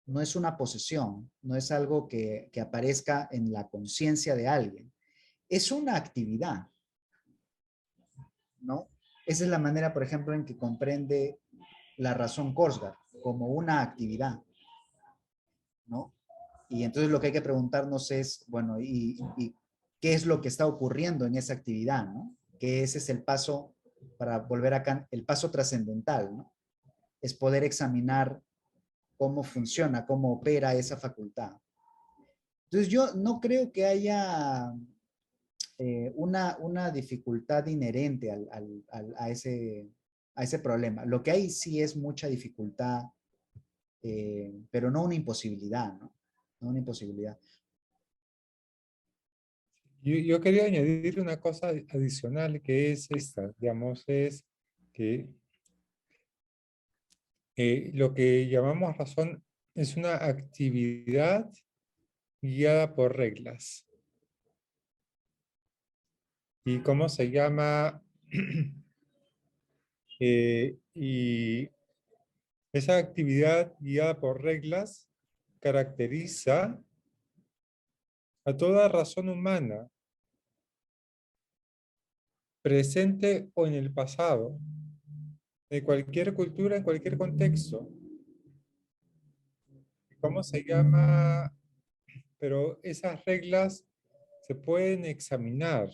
no es una posesión, no es algo que aparezca en la conciencia de alguien. Es una actividad, ¿no? Esa es la manera, por ejemplo, en que comprende la razón Korsgaard, como una actividad, ¿no? Y entonces lo que hay que preguntarnos es, bueno, ¿y qué es lo que está ocurriendo en esa actividad, ¿no? Que ese es el paso, para volver acá, el paso trascendental, ¿no? Es poder examinar cómo funciona, cómo opera esa facultad. Entonces yo no creo que haya una dificultad inherente a ese problema. Lo que hay sí es mucha dificultad, pero no una imposibilidad, ¿no? No una imposibilidad. Yo quería añadir una cosa adicional, que es esta, digamos, es que lo que llamamos razón es una actividad guiada por reglas. ¿Y cómo se llama? Y esa actividad guiada por reglas caracteriza a toda razón humana, presente o en el pasado, de cualquier cultura, en cualquier contexto. ¿Cómo se llama? Pero esas reglas se pueden examinar.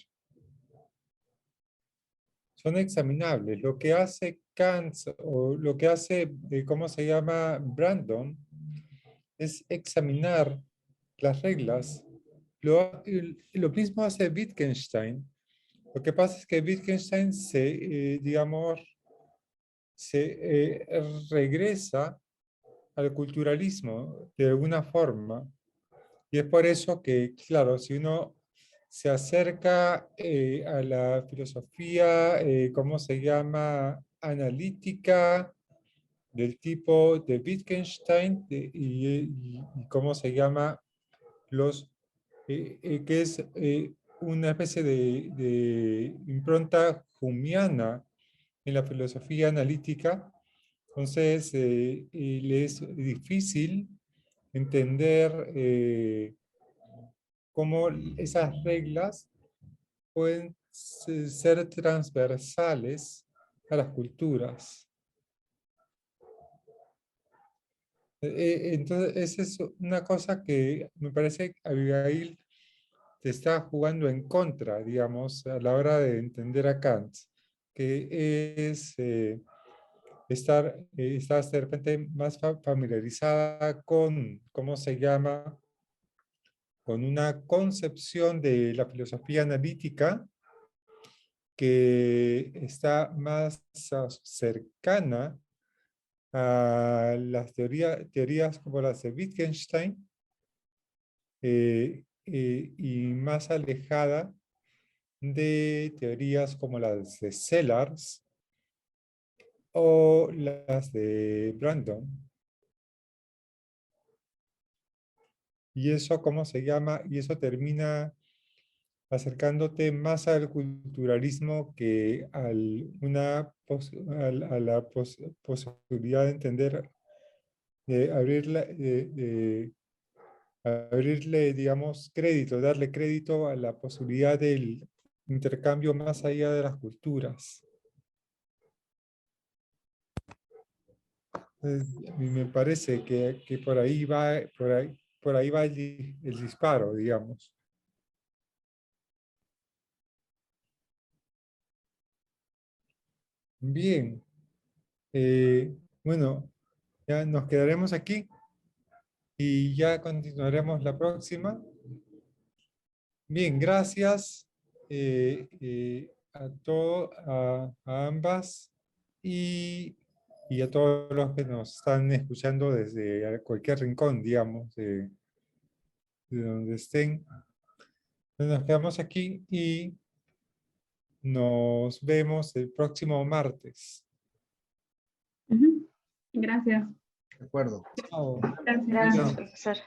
Son examinables. Lo que hace Kant o lo que hace, ¿cómo se llama? Brandon, es examinar las reglas. Lo mismo hace Wittgenstein. Lo que pasa es que Wittgenstein digamos, se regresa al culturalismo de alguna forma. Y es por eso que, claro, si uno se acerca a la filosofía, ¿cómo se llama? Analítica, del tipo de Wittgenstein, y ¿cómo se llama? Que es una especie de impronta humiana en la filosofía analítica. Entonces, le es difícil entender cómo esas reglas pueden ser transversales a las culturas. Entonces, esa es una cosa que me parece que Abigail te está jugando en contra, digamos, a la hora de entender a Kant, que es estás de repente más familiarizada con, ¿cómo se llama? Con una concepción de la filosofía analítica que está más cercana a las teorías como las de Wittgenstein y más alejada de teorías como las de Sellars o las de Brandon. Y eso, ¿cómo se llama? Y eso termina acercándote más al culturalismo que a la posibilidad de entender, de abrirle, digamos, crédito, darle crédito a la posibilidad del intercambio más allá de las culturas. A mí me parece que por ahí va, por ahí va el disparo, digamos. Bien. Bueno, ya nos quedaremos aquí y ya continuaremos la próxima. Bien, gracias a ambas y a todos los que nos están escuchando desde cualquier rincón, digamos, de donde estén. Nos quedamos aquí y nos vemos el próximo martes. Ujú. Gracias. De acuerdo. Chao. Gracias. Gracias, profesor.